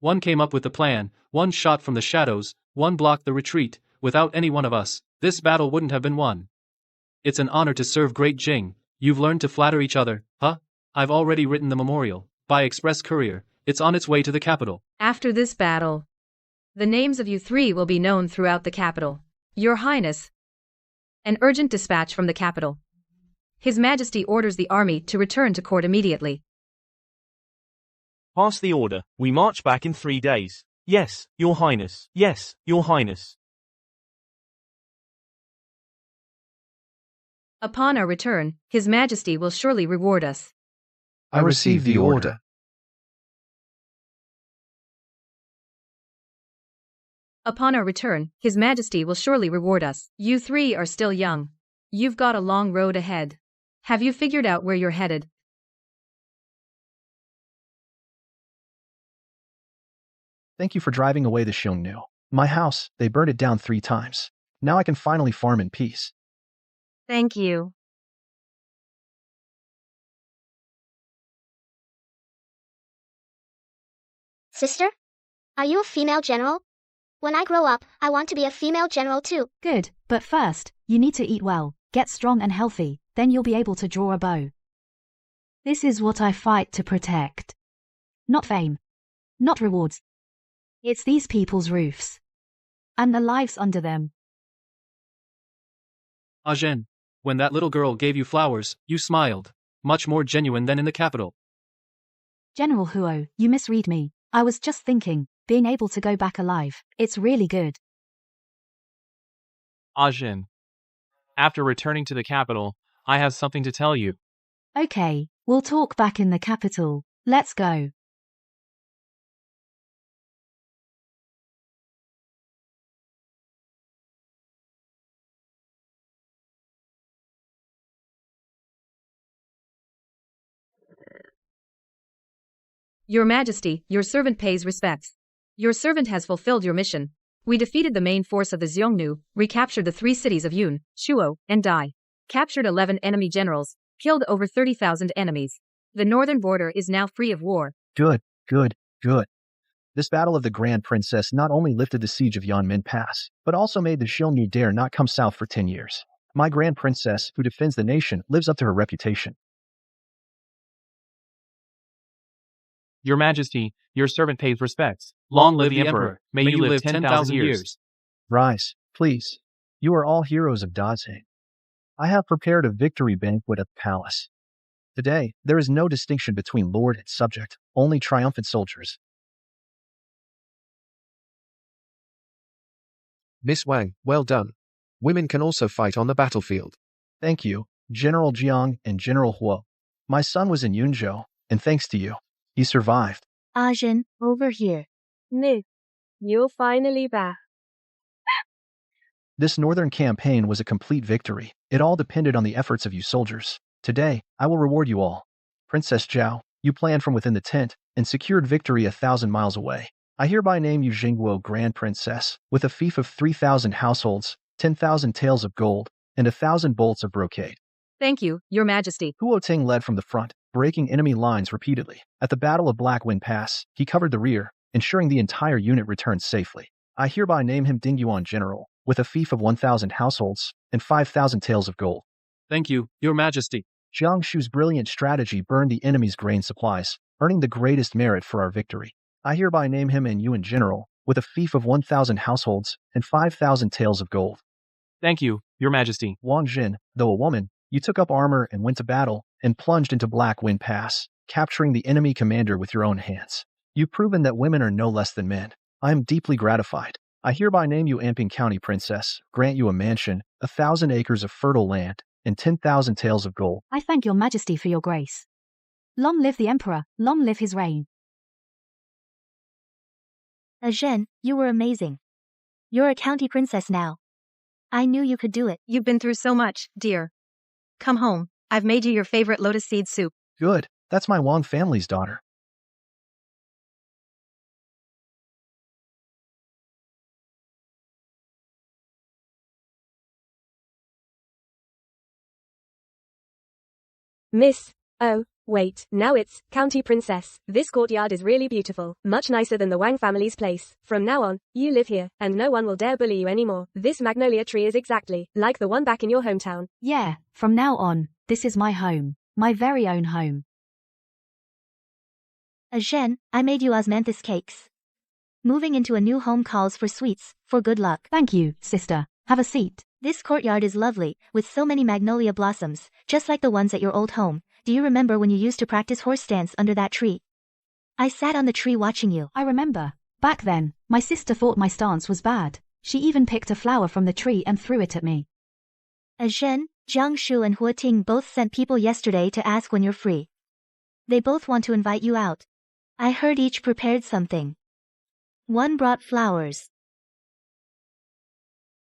One came up with the plan, one shot from the shadows, one blocked the retreat. Without any one of us, this battle wouldn't have been won. It's an honor to serve Great Jing. You've learned to flatter each other, huh? I've already written the memorial, by express courier. It's on its way to the capital. After this battle, the names of you 3 will be known throughout the capital. Your Highness. An urgent dispatch from the capital. His Majesty orders the army to return to court immediately. Pass the order. We march back in 3 days. Yes, Your Highness. Yes, Your Highness. Upon our return, His Majesty will surely reward us. I receive the order. Upon our return, His Majesty will surely reward us. You 3 are still young. You've got a long road ahead. Have you figured out where you're headed? Thank you for driving away the Xiongnu. My house, they burned it down 3 times. Now I can finally farm in peace. Thank you. Sister? Are you a female general? When I grow up, I want to be a female general too. Good, but first, you need to eat well, get strong and healthy, then you'll be able to draw a bow. This is what I fight to protect. Not fame. Not rewards. It's these people's roofs. And the lives under them. Zhen, when that little girl gave you flowers, you smiled. Much more genuine than in the capital. General Huo, you misread me. I was just thinking, being able to go back alive, it's really good. Ajin. After returning to the capital, I have something to tell you. Okay, we'll talk back in the capital. Let's go. Your Majesty, your servant pays respects. Your servant has fulfilled your mission. We defeated the main force of the Xiongnu, recaptured the 3 cities of Yun, Shuo, and Dai. Captured 11 enemy generals, killed over 30,000 enemies. The northern border is now free of war. Good, good, good. This battle of the Grand Princess not only lifted the siege of Yanmen Pass, but also made the Xiongnu dare not come south for 10 years. My Grand Princess, who defends the nation, lives up to her reputation. Your Majesty, your servant pays respects. Long live the Emperor. May you live 10,000 years. Rise, please. You are all heroes of Dazheng. I have prepared a victory banquet at the palace. Today, there is no distinction between lord and subject, only triumphant soldiers. Miss Wang, well done. Women can also fight on the battlefield. Thank you, General Jiang and General Huo. My son was in Yunzhou, and thanks to you, he survived. Ajin, over here. Nick, you're finally back. This northern campaign was a complete victory. It all depended on the efforts of you soldiers. Today, I will reward you all. Princess Zhao, you planned from within the tent and secured victory 1,000 miles away. I hereby name you Jingguo Grand Princess, with a fief of 3,000 households, 10,000 taels of gold, and 1,000 bolts of brocade. Thank you, Your Majesty. Huo Ting led from the front, breaking enemy lines repeatedly. At the Battle of Black Wind Pass, he covered the rear, ensuring the entire unit returned safely. I hereby name him Dingyuan General, with a fief of 1,000 households and 5,000 taels of gold. Thank you, Your Majesty. Jiangshu's brilliant strategy burned the enemy's grain supplies, earning the greatest merit for our victory. I hereby name him and you in general, with a fief of 1,000 households and 5,000 taels of gold. Thank you, Your Majesty. Wang Jin, though a woman, you took up armor and went to battle, and plunged into Black Wind Pass, capturing the enemy commander with your own hands. You've proven that women are no less than men. I am deeply gratified. I hereby name you Amping County Princess, grant you a mansion, 1,000 acres of fertile land, and 10,000 taels of gold. I thank your majesty for your grace. Long live the emperor, long live his reign. Zhen, you were amazing. You're a county princess now. I knew you could do it. You've been through so much, dear. Come home, I've made you your favorite lotus seed soup. Good, that's my Wang family's daughter. Miss. Oh, wait, now it's County Princess. This courtyard is really beautiful, much nicer than the Wang family's place. From now on, you live here, and no one will dare bully you anymore. This magnolia tree is exactly like the one back in your hometown. Yeah, from now on, this is my home, my very own home. Zhen, I made you osmanthus cakes. Moving into a new home calls for sweets, for good luck. Thank you, sister. Have a seat. This courtyard is lovely, with so many magnolia blossoms, just like the ones at your old home. Do you remember when you used to practice horse stance under that tree? I sat on the tree watching you. I remember. Back then, my sister thought my stance was bad. She even picked a flower from the tree and threw it at me. Zhen, Jiangshu and Huating both sent people yesterday to ask when you're free. They both want to invite you out. I heard each prepared something. One brought flowers.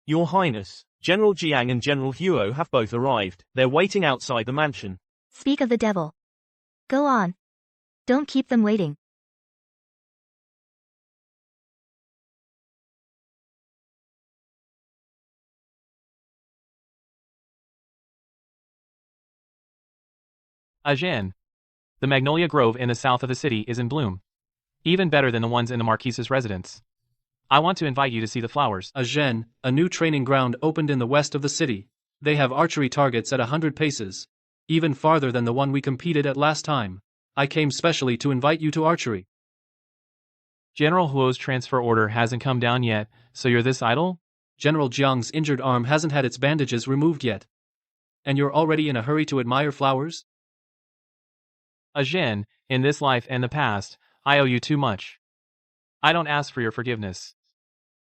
Your Highness, General Jiang and General Huo have both arrived. They're waiting outside the mansion. Speak of the devil. Go on. Don't keep them waiting. Zhen. The magnolia grove in the south of the city is in bloom. Even better than the ones in the Marquise's residence. I want to invite you to see the flowers. Zhen, a new training ground opened in the west of the city. They have archery targets at 100 paces. Even farther than the one we competed at last time. I came specially to invite you to archery. General Huo's transfer order hasn't come down yet, so you're this idle? General Jiang's injured arm hasn't had its bandages removed yet. And you're already in a hurry to admire flowers? Zhen, in this life and the past, I owe you too much. I don't ask for your forgiveness.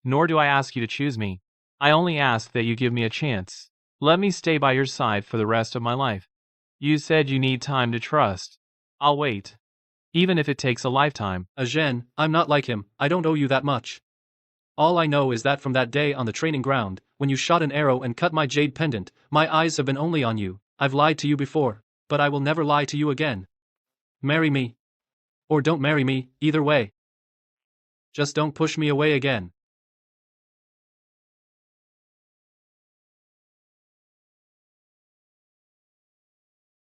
Nor do I ask you to choose me. I only ask that you give me a chance. Let me stay by your side for the rest of my life. You said you need time to trust. I'll wait. Even if it takes a lifetime. Zhen, I'm not like him. I don't owe you that much. All I know is that from that day on the training ground, when you shot an arrow and cut my jade pendant, my eyes have been only on you. I've lied to you before, but I will never lie to you again. Marry me. Or don't marry me, either way. Just don't push me away again.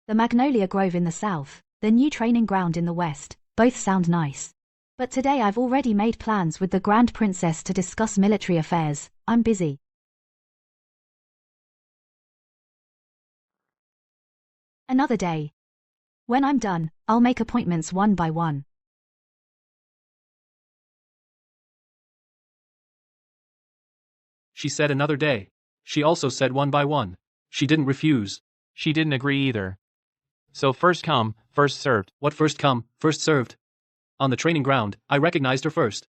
The magnolia grove in the south, the new training ground in the west, both sound nice. But today I've already made plans with the Grand Princess to discuss military affairs. I'm busy. Another day. When I'm done, I'll make appointments one by one. She said another day. She also said one by one. She didn't refuse. She didn't agree either. So first come, first served. What first come, first served? On the training ground, I recognized her first.